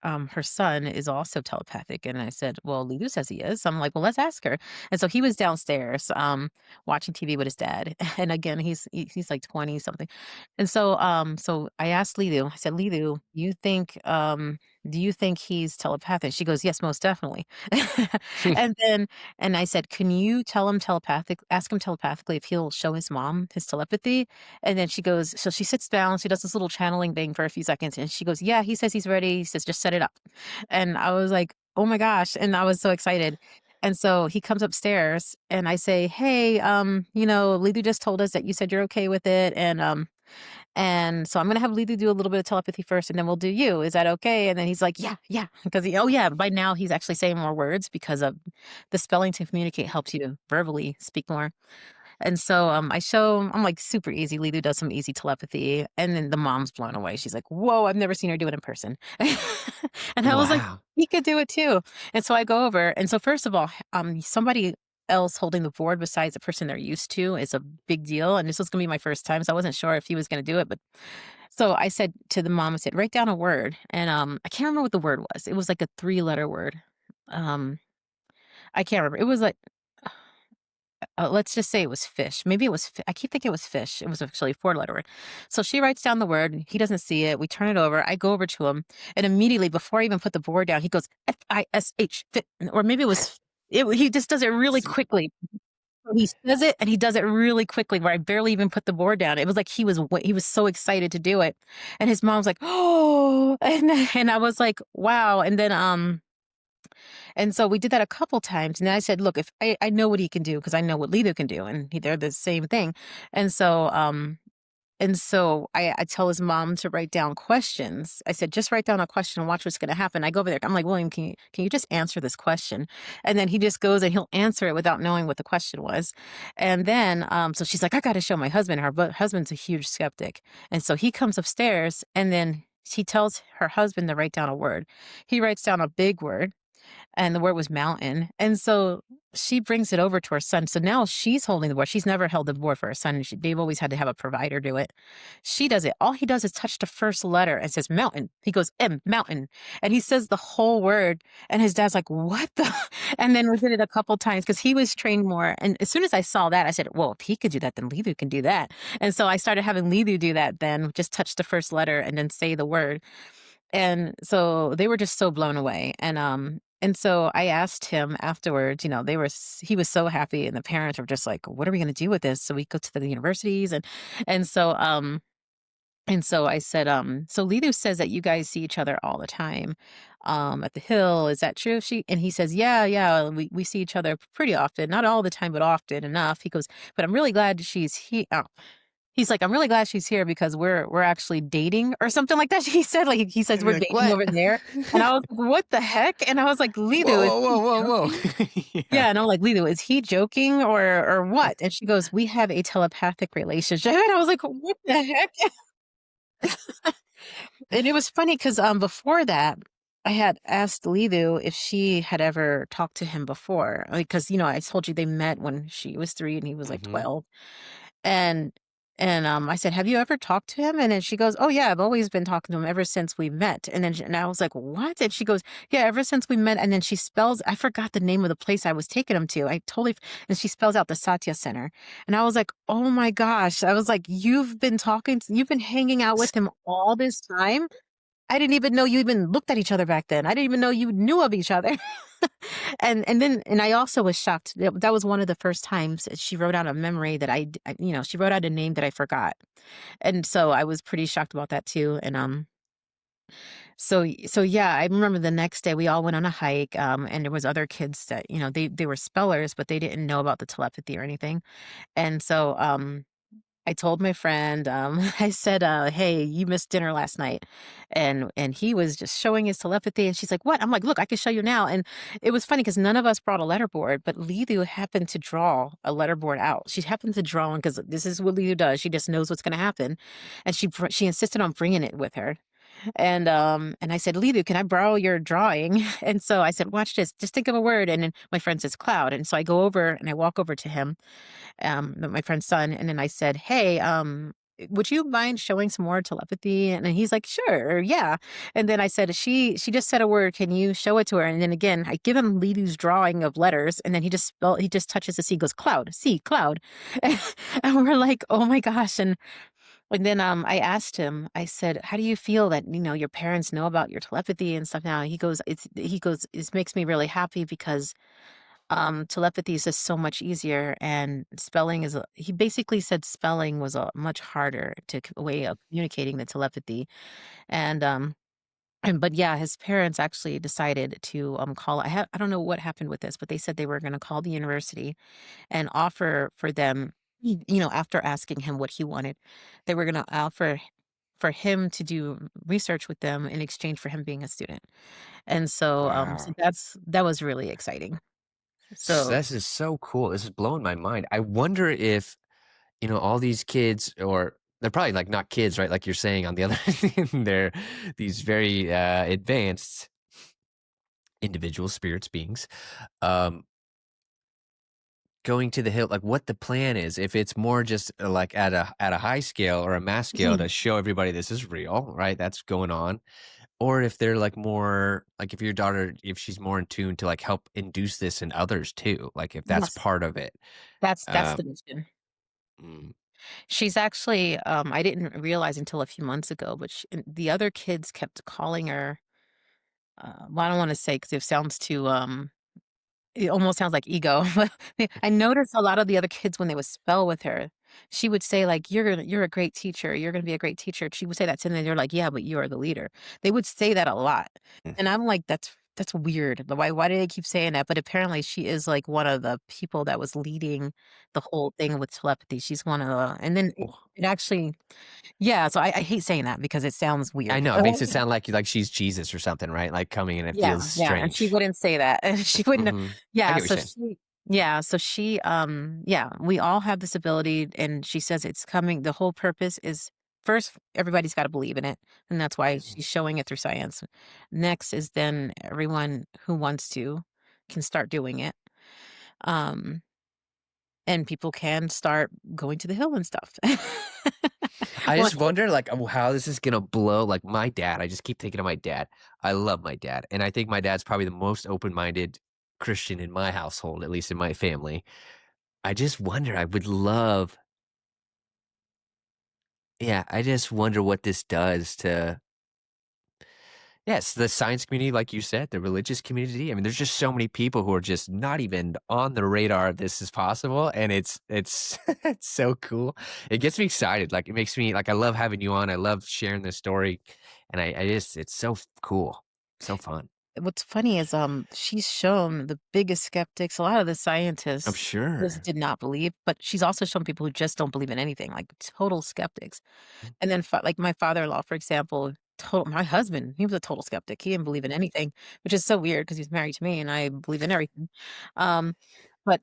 her son is also telepathic?" And I said, "Well, Lulu says he is." So I'm like, "Well, let's ask her." And so he was downstairs, watching TV with his dad. And again, he's like 20 something. And so I asked Lulu, I said, "Lulu, do you think he's telepathic?" She goes, "Yes, most definitely." And then, and I said, "Can you ask him telepathically if he'll show his mom his telepathy?" And then so she sits down, she does this little channeling thing for a few seconds, and she goes, "Yeah, he says he's ready." He says, "Just set it up." And I was like, "Oh my gosh." And I was so excited. And so he comes upstairs and I say, "Hey, Lidu just told us that you said you're okay with it. And so I'm gonna have Lidu do a little bit of telepathy first and then we'll do you. Is that okay?" And then he's like, "Yeah, yeah." Because oh yeah, by now he's actually saying more words because of the spelling to communicate helps you to verbally speak more. And so I'm like super easy. Lilu does some easy telepathy. And then the mom's blown away. She's like, "Whoa, I've never seen her do it in person." And I was like, Wow. he could do it too. And so I go over. And so first of all, somebody else holding the board besides the person they're used to is a big deal. And this was gonna be my first time. So I wasn't sure if he was gonna do it. But so I said to the mom, I said, "Write down a word." And I can't remember what the word was. It was like a 3-letter word. Um, I can't remember. It was like let's just say it was fish. Maybe it was I keep thinking it was fish. It was actually a 4-letter word. So she writes down the word. He doesn't see it. We turn it over. I go over to him, and immediately before I even put the board down, he goes, "Fish," or maybe it was he just does it really quickly. He says it, and he does it really quickly where I barely even put the board down. It was like he was so excited to do it, and his mom's like, "Oh," and I was like, "Wow," and so we did that a couple times, and then I said, "Look, if I know what he can do because I know what Lido can do, and they're the same thing." And so, I tell his mom to write down questions. I said, "Just write down a question and watch what's gonna happen." I go over there, I'm like, "William, can you just answer this question?" And then he just goes and he'll answer it without knowing what the question was. And then, so she's like, "I gotta show my husband." Husband's a huge skeptic. And so he comes upstairs and then she tells her husband to write down a word. He writes down a big word and the word was mountain. And so she brings it over to her son. So now she's holding the board. She's never held the board for her son. They've always had to have a provider do it. She does it. All he does is touch the first letter and says mountain. He goes M, mountain. And he says the whole word. And his dad's like, what the? And then we did it a couple times because he was trained more. And as soon as I saw that, I said, well, if he could do that, then Lilu can do that. And so I started having Lilu do that then, just touch the first letter and then say the word. And so they were just so blown away. And so I asked him afterwards, he was so happy and the parents were just like, what are we going to do with this? So we go to the universities and so, and so I said, so Lidu says that you guys see each other all the time, at the hill. Is that true? And he says, yeah, yeah, we see each other pretty often, not all the time, but often enough. He goes, but I'm really glad she's here. He's like, "I'm really glad she's here because we're actually dating," or something like that. He said, like, he says, I'd be "We're like, dating what? over there." And I was like, "What the heck?" And I was like, "Lilu, is Whoa, he whoa, whoa, whoa, joking?" whoa. Yeah. Yeah, and I'm like, "Lilu, is he joking or what?" And she goes, "We have a telepathic relationship." And I was like, "What the heck?" And it was funny because before that, I had asked Lilu if she had ever talked to him before. Because, I told you they met when she was 3 and he was like Hmm. 12. And I said, "Have you ever talked to him?" And then she goes, "Oh, yeah, I've always been talking to him ever since we met." And I was like, "What?" And she goes, "Yeah, ever since we met." And then she spells I forgot the name of the place I was taking him to. And she spells out the Satya Center. And I was like, "Oh my gosh." I was like, you've been hanging out with him all this time? I didn't even know you even looked at each other back then. I didn't even know you knew of each other." And I also was shocked. That was one of the first times that she wrote out a memory that she wrote out a name that I forgot. And so I was pretty shocked about that too. And so yeah, I remember the next day we all went on a hike, and there was other kids that, they were spellers, but they didn't know about the telepathy or anything. And so I told my friend, I said, "Hey, you missed dinner last night," and he was just showing his telepathy, and she's like, "What?" I'm like, "Look, I can show you now." And it was funny because none of us brought a letterboard, but Lilu happened to draw a letterboard out. She happened to draw one because this is what Lilu does. She just knows what's going to happen, and she insisted on bringing it with her. And I said, "Lilu, can I borrow your drawing?" And so I said, "Watch this. Just think of a word." And then my friend says, "Cloud." And so I go over and I walk over to him, my friend's son, and then I said, "Hey, would you mind showing some more telepathy?" And then he's like, "Sure, yeah." And then I said, "She just said a word. Can you show it to her?" And then again, I give him Lidu's drawing of letters, and then he just touches the C, goes cloud, C, cloud, and we're like, "Oh my gosh!" And then I asked him. I said, "How do you feel that your parents know about your telepathy and stuff now?" He goes, "It makes me really happy because." Telepathy is just so much easier, and spelling he basically said spelling was a much harder way of communicating the telepathy. And, but yeah, his parents actually decided to, I don't know what happened with this, but they said they were going to call the university and offer for them, after asking him what he wanted, they were going to offer for him to do research with them in exchange for him being a student. And so Wow. that was really exciting. So This is so cool. This is blowing my mind. I wonder if, all these kids, or they're probably like not kids, right? Like you're saying on the other hand, they're these very advanced individual spirits beings. Um, going to the hill, like what the plan is, if it's more just like at a high scale or a mass scale to show everybody this is real, right? That's going on. Or if they're like more like if your daughter, if she's more in tune to like help induce this in others too, like if that's yes. part of it. That's Um, the mission. mm, She's actually, I didn't realize until a few months ago, but the other kids kept calling her. Well, I don't want to say because it sounds too. It almost sounds like ego. But I noticed a lot of the other kids when they would spell with her, she would say like, you're a great teacher. You're gonna be a great teacher." She would say that to them, and they're like, "Yeah, but you are the leader." They would say that a lot. Mm. And I'm like, that's weird. Why do they keep saying that?" But apparently she is like one of the people that was leading the whole thing with telepathy. She's one of the and then it actually yeah, so I hate saying that because it sounds I weird. know, it makes it sound like she's Jesus or something, right? Like, coming and it Yeah, feels yeah, and she strange. wouldn't say that, and she wouldn't Mhm. I yeah, get what you're so saying. she yeah, so she, yeah, we all have this ability, and she says it's coming the whole purpose is first, everybody's gotta believe in it, and that's why Mhm. she's showing it through science. Next is then everyone who wants to can start doing it, um, and people can start going to the hill and stuff. I Well just wonder, like, how this is gonna blow, like, my dad, I just keep thinking of my dad. I love my dad, and I think my dad's probably the most open-minded Christian in my household, at least in my family. I just wonder, I would love yeah, I just wonder what this does to yes, the science community, like you said, the religious community. I mean, there's just so many people who are just not even on the radar this is possible, and it's it's so cool. It gets me excited. Like it makes me like I love having you on. I love sharing this story, and I just it's so cool, so fun. what's funny is, she's shown the biggest skeptics, a lot of the I'm scientists just sure. did not believe, but she's also shown people who just don't believe in anything, like total skeptics. And then, like my father-in-law, for example, total my husband, he was a total skeptic. He didn't believe in anything, which is so weird because he's married to me and I believe in everything. Um, but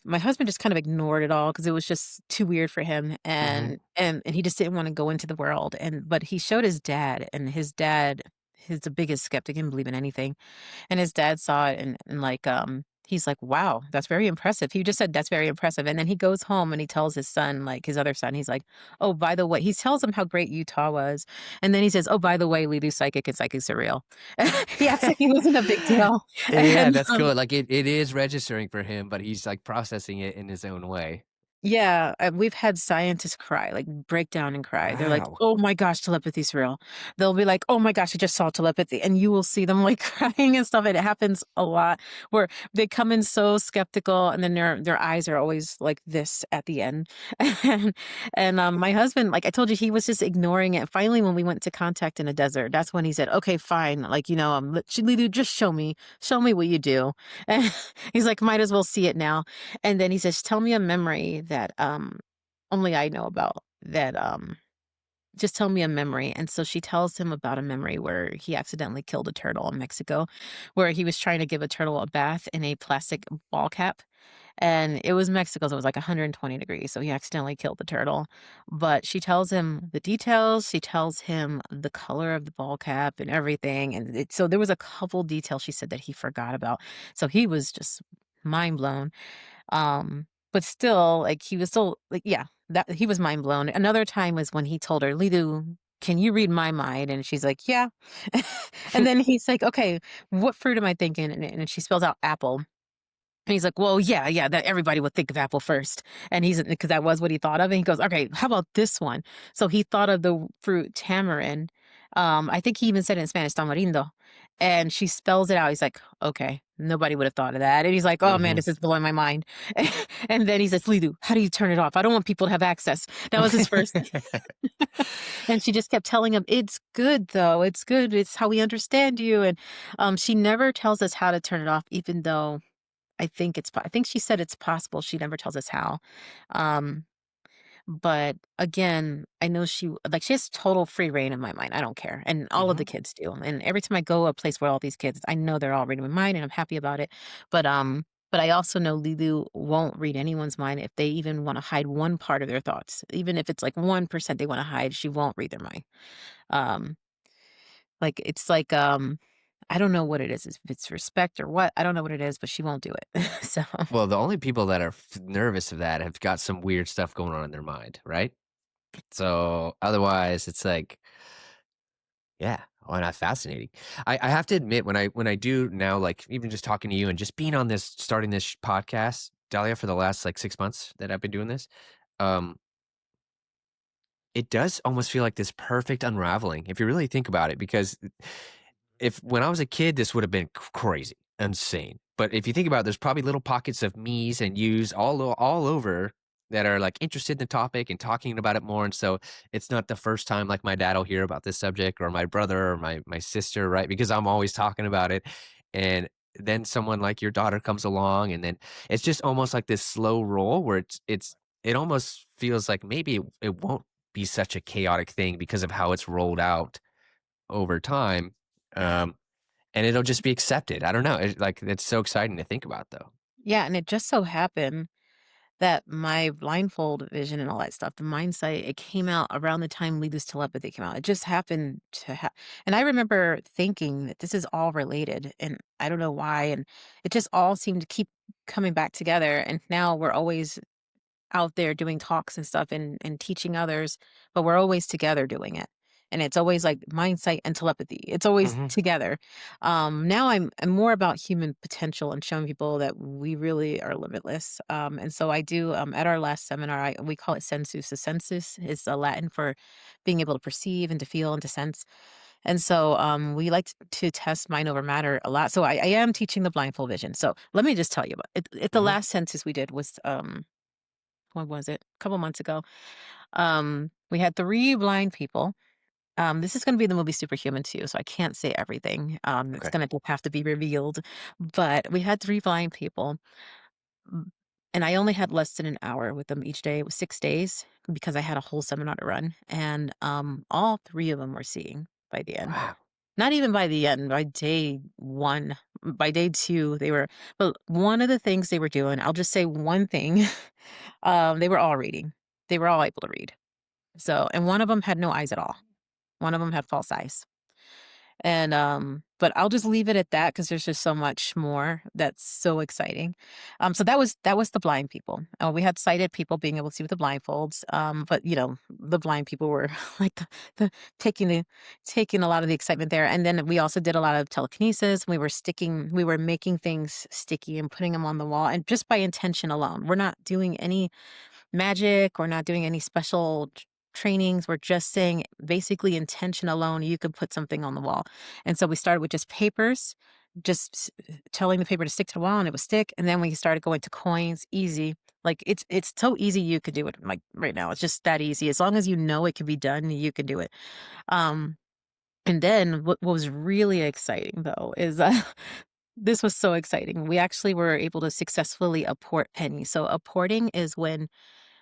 my husband just kind of ignored it all because it was just too weird for him, Hmm. and he just didn't wanna go into the world, but he showed his dad, and his dad is the biggest skeptic, he didn't believe in anything, and his dad saw it and, like, he's like, "Wow, that's very impressive." He just said, "That's very impressive," and then he goes home and he tells his son, like, his other son, he's like, "Oh, by the way" he tells him how great Utah was, and then he says, "Oh, by the way, we do psychic and psychics are real." He acts like it wasn't a big deal, Yeah, and, that's cool. Like it is registering for him, but he's like processing it in his own way. yeah, we've had scientists cry, like, break down and cry. They're like, Wow. "Oh my gosh, telepathy's real." They'll be like, "Oh my gosh, I just saw telepathy," and you will see them, like, crying and stuff, and it happens a lot where they come in so skeptical, and then their eyes are always like this at the end. And my husband, like I told you, he was just ignoring it. Finally, when we went to contact in a desert, that's when he said, "Okay, fine, like, Lidu, just show me what you do." And he's like, "Might as well see it now." And then he says, "Tell me a memory that, only I know about that, just tell me a memory." And so she tells him about a memory where he accidentally killed a turtle in Mexico, where he was trying to give a turtle a bath in a plastic ball cap. And it was Mexico, so it was like 120 degrees. So he accidentally killed the turtle. But she tells him the details. She tells him the color of the ball cap and everything. And so there was a couple details she said that he forgot about. So he was just mind blown. But still, like, he was still like, yeah, that he was mind blown. Another time was when he told her, "Lidu, can you read my mind?" And she's like, "Yeah." And then he's like, "Okay, what fruit am I thinking?" And she spells out apple. And he's like, "Well, yeah, yeah, that everybody would think of apple first." And he's because that was what he thought of. And he goes, "Okay, how about this one?" So he thought of the fruit tamarind. I think he even said it in Spanish, tamarindo. And she spells it out. He's like, "Okay, nobody would have thought of that." And he's like, "Oh man, Hmm. this is blowing my mind." And then he says, "Lidu, how do you turn it off? I don't want people to have access." That was his first. And she just kept telling him, "It's good though. It's good. It's how we understand you." And she never tells us how to turn it off, even though I think she said it's possible, she never tells us how. Um, but again, I know she has total free reign of my mind, I don't care, and all of the Hmm. kids do, and every time I go a place where all these kids, I know they're all reading my mind, and I'm happy about it, but I also know Lulu won't read anyone's mind if they even wanna hide one part of their thoughts, even if it's like 1% they wanna hide, she won't read their mind. Um, like, it's like, I don't know what it is, if it's respect or what, I don't know what it is, but she won't do it. So Well, the only people that are nervous of that have got some weird stuff going on in their mind, right? So otherwise, it's like, yeah, why not fascinating? I have to admit, when I do now, like even just talking to you and just being on this, starting this podcast, Dahlia, for the last like 6 months that I've been doing this, um, it does almost feel like this perfect unraveling if you really think about it. Because if when I was a kid, this would have been crazy. insane. But if you think about it, there's probably little pockets of me's and you's all over that are like interested in the topic and talking about it more. And so it's not the first time like my dad will hear about this subject or my brother or my sister, right? Because I'm always talking about it. And then someone like your daughter comes along and then it's just almost like this slow roll where it almost feels like maybe it won't be such a chaotic thing because of how it's rolled out over time. Um, and it'll just be accepted. I don't know. It's so exciting to think about, though. Yeah, and it just so happened that my blindfold vision and all that stuff, the Mindsight, it came out around the time Lead This Telepathy came out. It just happened to and I remember thinking that this is all related, and I don't know why, and it just all seemed to keep coming back together, and now we're always out there doing talks and stuff and teaching others, but we're always together doing it. And it's always like mindsight and telepathy. It's always Mhm. together. Now I'm more about human potential and showing people that we really are limitless. And so I do at our last seminar, we call it sensus. The sensus is Latin for being able to perceive and to feel and to sense. And so we like to test mind over matter a lot. So I am teaching the blindfold vision. So let me just tell you about it. At the Mhm. last census we did was when was it? A couple months ago. We had 3 blind people. This is gonna be the movie Superhuman too, so I can't say everything. It's Okay. gonna have to be revealed. But we had 3 blind people, mm, and I only had less than an hour with them each day. It was 6 days because I had a whole seminar to run, and, all 3 of them were seeing by the end. Wow. Not even by the end, by day 1. By day 2, they were but one of the things they were doing, I'll just say one thing, they were all reading. They were all able to read. So and one of them had no eyes at all. One of them had false eyes. And, but I'll just leave it at that because there's just so much more that's so exciting. So that was the blind people. We had sighted people being able to see with the blindfolds, but, the blind people were like the taking the taking a lot of the excitement there, and then we also did a lot of telekinesis. We were making things sticky and putting them on the wall, and just by intention alone. We're not doing any magic. We're not doing any special trainings. We're just saying basically intention alone, you could put something on the wall. And so we started with just papers, telling the paper to stick to the wall and it would stick. And then we started going to coins, easy. Like it's so easy you could do it like right now. It's just that easy. As long as you know it can be done, you can do it. Um, and then what was really exciting though is this was so exciting. We actually were able to successfully apport pennies. So apporting is when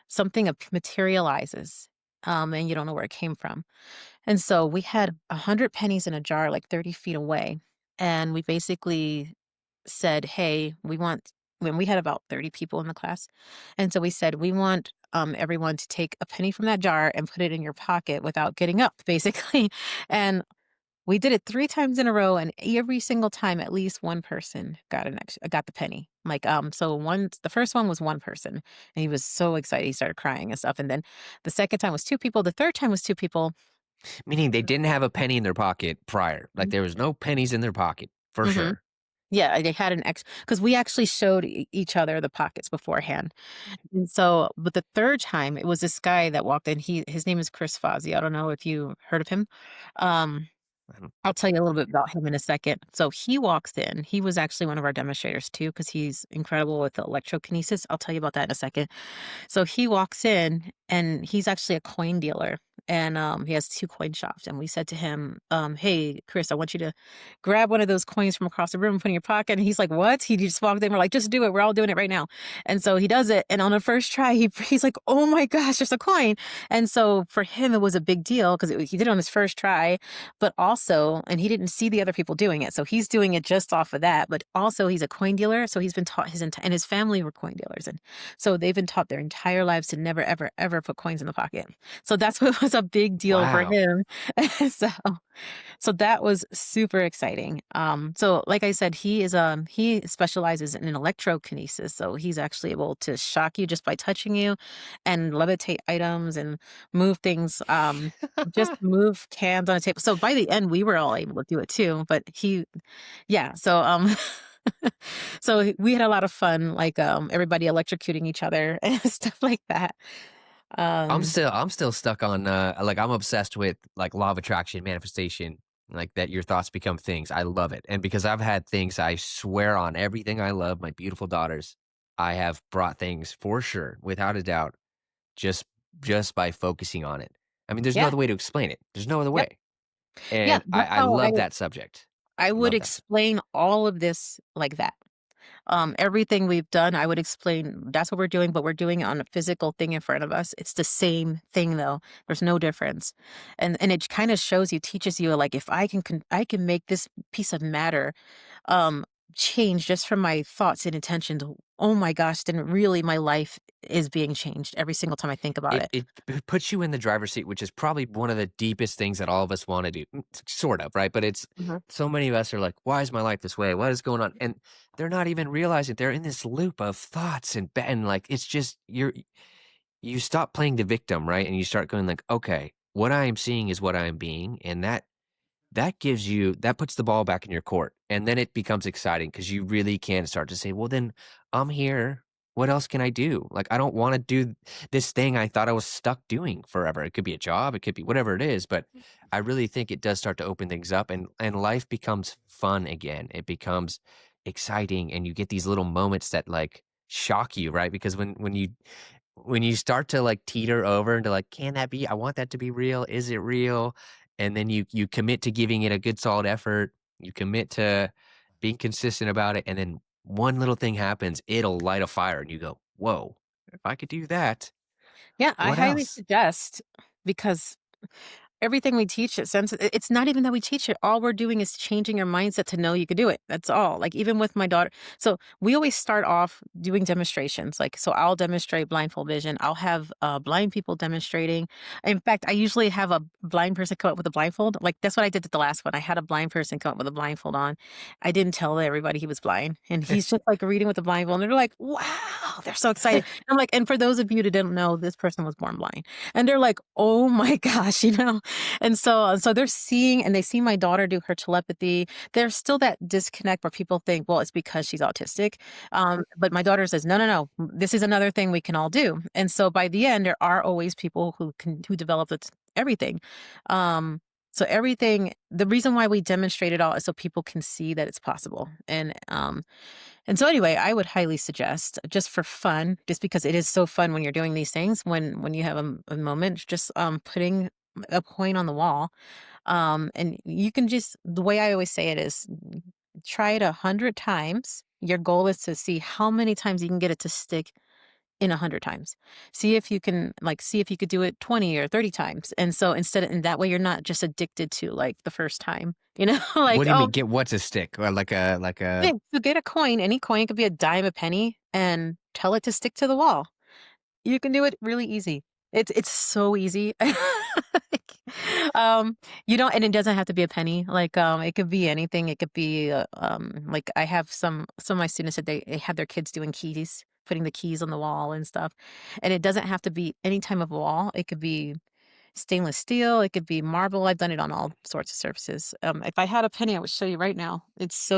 something materializes, and you don't know where it came from. And so we had 100 pennies in a jar, like 30 feet away. And we basically said, hey, when we had about 30 people in the class. And so we said, we want everyone to take a penny from that jar and put it in your pocket without getting up, basically. And we did it 3 times in a row, and every single time, at least one person got the penny. Like, so the first one was one person, and he was so excited, he started crying and stuff, and then the second time was 2 people, the third time was 2 people. Meaning they didn't have a penny in their pocket prior. Like there was no pennies in their pocket for Mhm. sure. Yeah, they had an because we actually showed each other the pockets beforehand. And so, but the third time, it was this guy that walked in, his name is Chris Fozzie, I don't know if you heard of him. Um Mhm. I'll tell you a little bit about him in a second. So he walks in. He was actually one of our demonstrators too, because he's incredible with the electrokinesis. I'll tell you about that in a second. So he walks in and he's actually a coin dealer and he has 2 coin shops. And we said to him, hey, Chris, I want you to grab one of those coins from across the room and put in your pocket. And he's like, what? He just walked in. We're like, just do it. We're all doing it right now. And so he does it. And on the first try, he's like, oh my gosh, there's a coin. And so for him, it was a big deal because he did it on his first try, but also, and he didn't see the other people doing it. So he's doing it just off of that. But also, he's a coin dealer. So he's been taught and his family were coin dealers. And so they've been taught their entire lives to never, ever, ever put coins in the pocket. So that's what was a big deal for Wow. him. so so that was super exciting. So like I said, he specializes in electrokinesis. So he's actually able to shock you just by touching you and levitate items and move things, just move cans on a table. So by the end, we were all able to do it too. But yeah. So so we had a lot of fun, like everybody electrocuting each other and stuff like that. I'm Um still I'm still stuck on like I'm obsessed with like law of attraction, manifestation. like that your thoughts become things. I love it. And because I've had things, I swear on everything I love, my beautiful daughters, I have brought things for sure, without a doubt, just just by focusing on it. I mean, there's no Yeah. other way to explain it. There's no other Yep. way. Yeah. And That's I how love that subject. I would Love that. explain all of this like that. Everything we've done, I would explain that's what we're doing, but we're doing it on a physical thing in front of us. It's the same thing though. There's no difference. And it kind of shows you, teaches you like if I can make this piece of matter um change just from my thoughts and intentions. Oh my gosh, then really my life is being changed every single time I think about it. It puts you in the driver's seat, which is probably one of the deepest things that all of us wanna do. Sort of, right? But it's Mhm. so many of us are like, "Why is my life this way? What is going on?" And they're not even realizing they're in this loop of thoughts and like, it's just you stop playing the victim, right? And you start going like, "Okay, what I am seeing is what I am being," and that puts the ball back in your court, and then it becomes exciting because you really can start to say, "Well, then I'm here. What else can I do? Like, I don't wanna do this thing I thought I was stuck doing forever." It could be a job, it could be whatever it is, but I really think it does start to open things up, and life becomes fun again. It becomes exciting, and you get these little moments that, like, shock you, right? Because when you start to, like, teeter over into, like, "Can that be? I want that to be real. Is it real?" And then you commit to giving it a good solid effort, you commit to being consistent about it, and then one little thing happens, it'll light a fire, and you go, "Whoa, if I could do that, Yeah, I what highly else?" suggest because everything we teach it sense it's not even that we teach it. All we're doing is changing your mindset to know you could do it. That's all. Like even with my daughter. So we always start off doing demonstrations. Like so I'll demonstrate blindfold vision. I'll have blind people demonstrating. In fact, I usually have a blind person come up with a blindfold. Like that's what I did at the last one. I had a blind person come up with a blindfold on. I didn't tell everybody he was blind. And he's just like reading with the blindfold. And they're like, wow, they're so excited. I'm like, and for those of you that didn't know, this person was born blind. And they're like, oh my gosh, and so they're seeing and they see my daughter do her telepathy. There's still that disconnect where people think, well, it's because she's autistic. But my daughter says, no, no, no, this is another thing we can all do. And so by the end, there are always people who develop everything. So everything, the reason why we demonstrate it all is so people can see that it's possible. And so anyway, I would highly suggest just for fun, just because it is so fun when you're doing these things, when you have a moment, just putting a coin on the wall. And you can just the way I always say it is try it 100 times. Your goal is to see how many times you can get it to stick in 100 times. See if you could do it 20 or 30 times. And so and that way you're not just addicted to like the first time, What like, do you oh, mean, get what to stick? Like a yeah, so get a coin, any coin, it could be a dime, a penny, and tell it to stick to the wall. You can do it really easy. It's so easy. You don't, and it doesn't have to be a penny. Like, it could be anything. It could be, like I have some of my students that they have their kids doing keys, putting the keys on the wall and stuff. And it doesn't have to be any type of wall. It could be stainless steel. It could be marble. I've done it on all sorts of surfaces. If I had a penny, I would show you right now.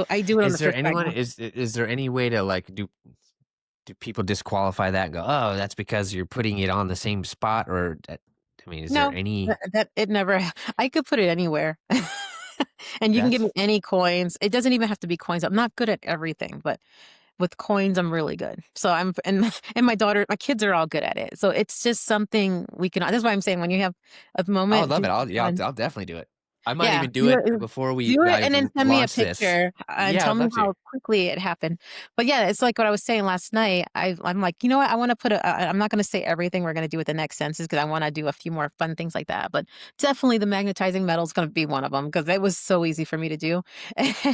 I do it on the Is there fifth right anyone now. is there any way to, like, do people disqualify that and go, "Oh, that's because you're putting it on the same spot," or that I mean, is there No, any that it never I could put it anywhere. And you can give me that's any coins. It doesn't even have to be coins. I'm not good at everything, but with coins, I'm really good. So and my kids are all good at it. So it's just something we can that's why I'm saying when you have a I would moment, love do it. fun. I'll definitely do it. I might Yeah, even do it before do it I and then send me a launch this. picture, and Yeah, tell I'd me love to. how quickly it happened. But yeah, it's like what I was saying last night. I'm like, you know what? I want to I'm not going to say everything we're going to do with the next senses because I want to do a few more fun things like that. But definitely the magnetizing metal is going to be one of them because it was so easy for me to do.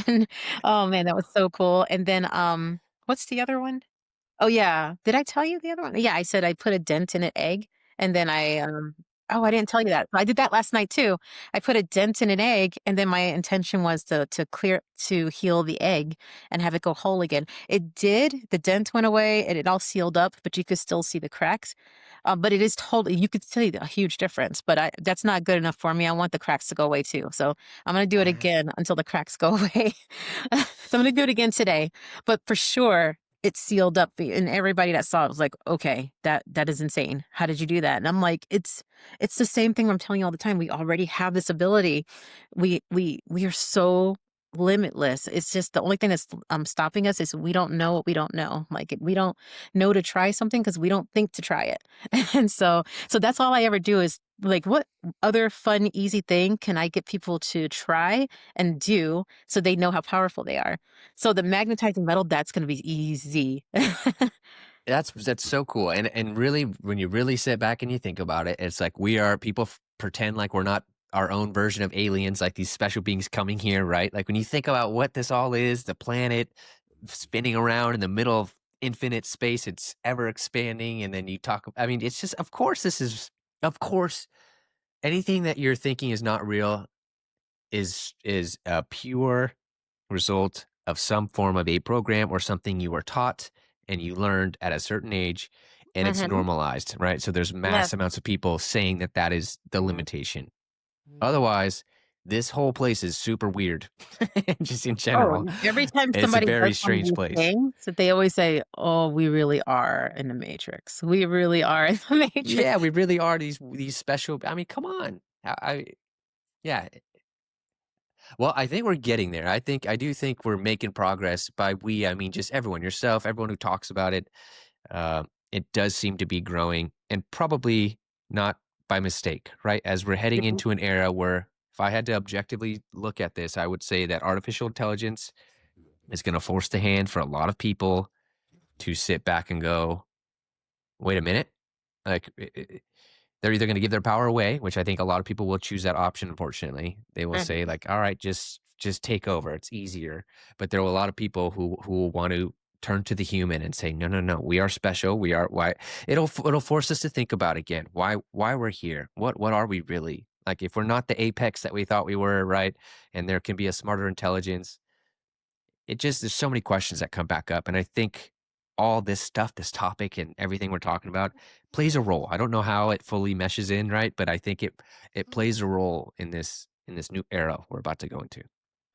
And oh man, that was so cool. And then what's the other one? Oh, yeah. Did I tell you the other one? Yeah, I said I put a dent in an egg, and then oh, I didn't tell you that. I did that last night too. I put a dent in an egg, and then my intention was to heal the egg and have it go whole again. It did. The dent went away, and it all sealed up, but you could still see the cracks. But it is totally you could see a huge difference, but that's not good enough for me. I want the cracks to go away too. So I'm gonna do it Ah. again until the cracks go away. So I'm gonna do it again today. But for sure it sealed up, and everybody that saw it was like, "Okay, that is insane. How did you do that?" And I'm like, it's the same thing I'm telling you all the time. We already have this ability. We are so limitless. It's just the only thing that's stopping us is we don't know what we don't know. Like we don't know to try something because we don't think to try it. And so that's all I ever do is like, what other fun, easy thing can I get people to try and do so they know how powerful they are? So the magnetizing metal, that's gonna be easy. That's so cool, and really, when you really sit back and you think about it, it's like we are people pretend like we're not our own version of aliens, like these special beings coming here, right? Like when you think about what this all is, the planet spinning around in the middle of infinite space, it's ever expanding, and then you talk. I mean, it's just, of course, anything that you're thinking is not real is a pure result of some form of a program or something you were taught and you learned at a certain age, and it's Mhm. normalized, right? So there's Yes. mass amounts of people saying that that is the limitation. Otherwise, this whole place is super weird, just in Oh, general. every time It's a somebody does very one of strange these place. things, that they always say, "Oh, we really are in the Matrix. We really are in the Matrix." Yeah, we really are these special. I mean, come on. Yeah. Well, I think we're getting there. I do think we're making progress. By we, I mean just everyone, yourself, everyone who talks about it. It does seem to be growing, and probably not by mistake, right? As we're heading Yeah. into an era where, if I had to objectively look at this, I would say that artificial intelligence is going to force the hand for a lot of people to sit back and go, wait a minute. Like, they're either going to give their power away, which I think a lot of people will choose that option. Unfortunately, they will say Mhm. like, "All right, just take over. It's easier." But there are a lot of people who will want to turn to the human and say, "No, no, no. We are special. We are why." It'll force us to think about again why we're here. What are we really? Like if we're not the apex that we thought we were, right? And there can be a smarter intelligence, it just there's so many questions that come back up, and I think all this stuff, this topic and everything we're talking about plays a role. I don't know how it fully meshes in, right? But I think it plays a role in this new era we're about to go into.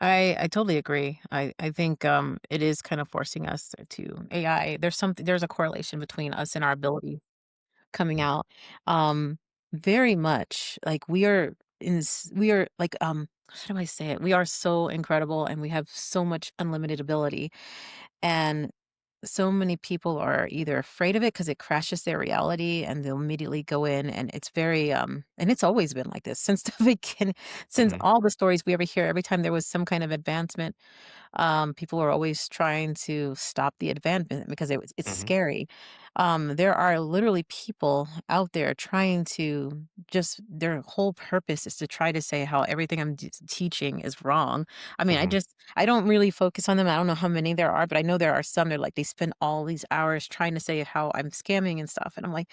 I totally agree. I think it is kind of forcing us to AI. There's a correlation between us and our ability coming out. Um Very much like we are like how do I say it? We are so incredible and we have so much unlimited ability. And so many people are either afraid of it because it crashes their reality and they'll immediately go in, and it's very and it's always been like this since the beginning, since Mhm, all the stories we ever hear, every time there was some kind of advancement, people are always trying to stop the advancement because it's mhm, scary. There are literally people out there trying to just their whole purpose is to try to say how everything teaching is wrong. I mean, mhm. I don't really focus on them. I don't know how many there are, but I know there are some. They're like they spend all these hours trying to say how I'm scamming and stuff, and I'm like,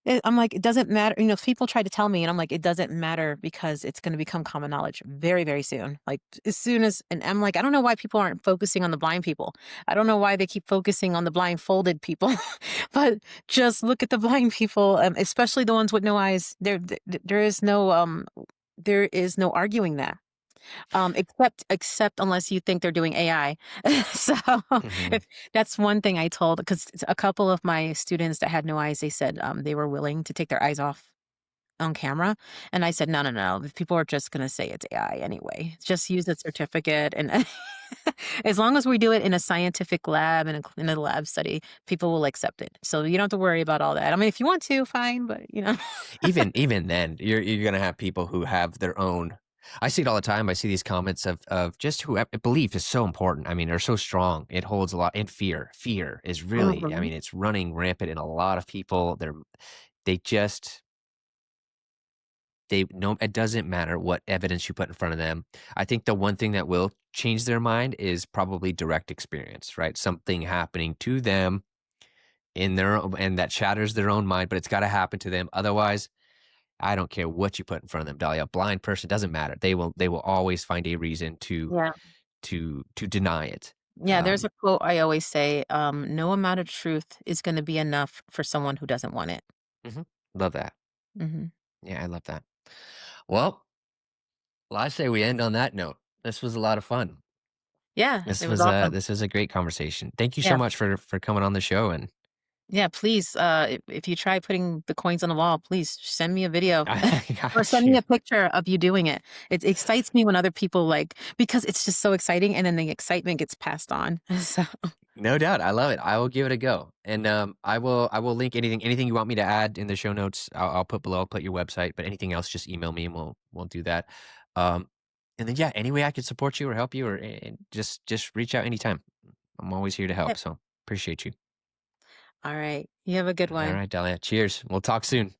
it doesn't matter. You know, people try to tell me, and I'm like, it doesn't matter because it's going to become common knowledge very, very soon. Like, as soon as, and I'm like, I don't know why people aren't focusing on the blind people. I don't know why they keep focusing on the blindfolded people, but just look at the blind people, especially the ones with no eyes. There is no arguing that. Except unless you think they're doing AI. So, Mhm. if that's one thing I told, because a couple of my students that had no eyes, they said, they were willing to take their eyes off on camera, and I said, "No, no, no, the people are just gonna say it's AI anyway. Just use the certificate, and as long as we do it in a scientific lab and in a lab study, people will accept it. So you don't have to worry about all that. I mean, if you want to, fine, but, you know." Even then, you're gonna have people who have their own. I see it all the time. I see these comments of just who belief is so important. I mean, they're so strong. It holds a lot. And fear. Fear is really. I Mhm. mean, it's running rampant in a lot of people. They just they no. It doesn't matter what evidence you put in front of them. I think the one thing that will change their mind is probably direct experience. Right, something happening to them and that shatters their own mind. But it's got to happen to them. Otherwise, I don't care what you put in front of them, Dahlia. A blind person doesn't matter. They will always find a reason Yeah. to deny it. Yeah, there's a quote I always say, "No amount of truth is gonna be enough for someone who doesn't want it." Mhm. Love that. Mhm. Yeah, I love that. Well, I say we end on that note. This was a lot of fun. Yeah, it was awesome. This was a great conversation. Thank you so Yeah. much for coming on the show. And Yeah, please, if you try putting the coins on the wall, please send me a video I or got send me you. a picture of you doing it. It excites me when other people like because it's just so exciting and then the excitement gets passed on. So, No doubt. I love it. I will give it a go. And I will link anything you want me to add in the show notes. I'll put below. I'll put your website. But anything else, just email me and we'll do that. Um, and then yeah, any way I could support you or help you, or and just reach out anytime. I'm always here to yeah. help. So appreciate you. All right. You have a good All one. right, Dalia. Cheers. We'll talk soon.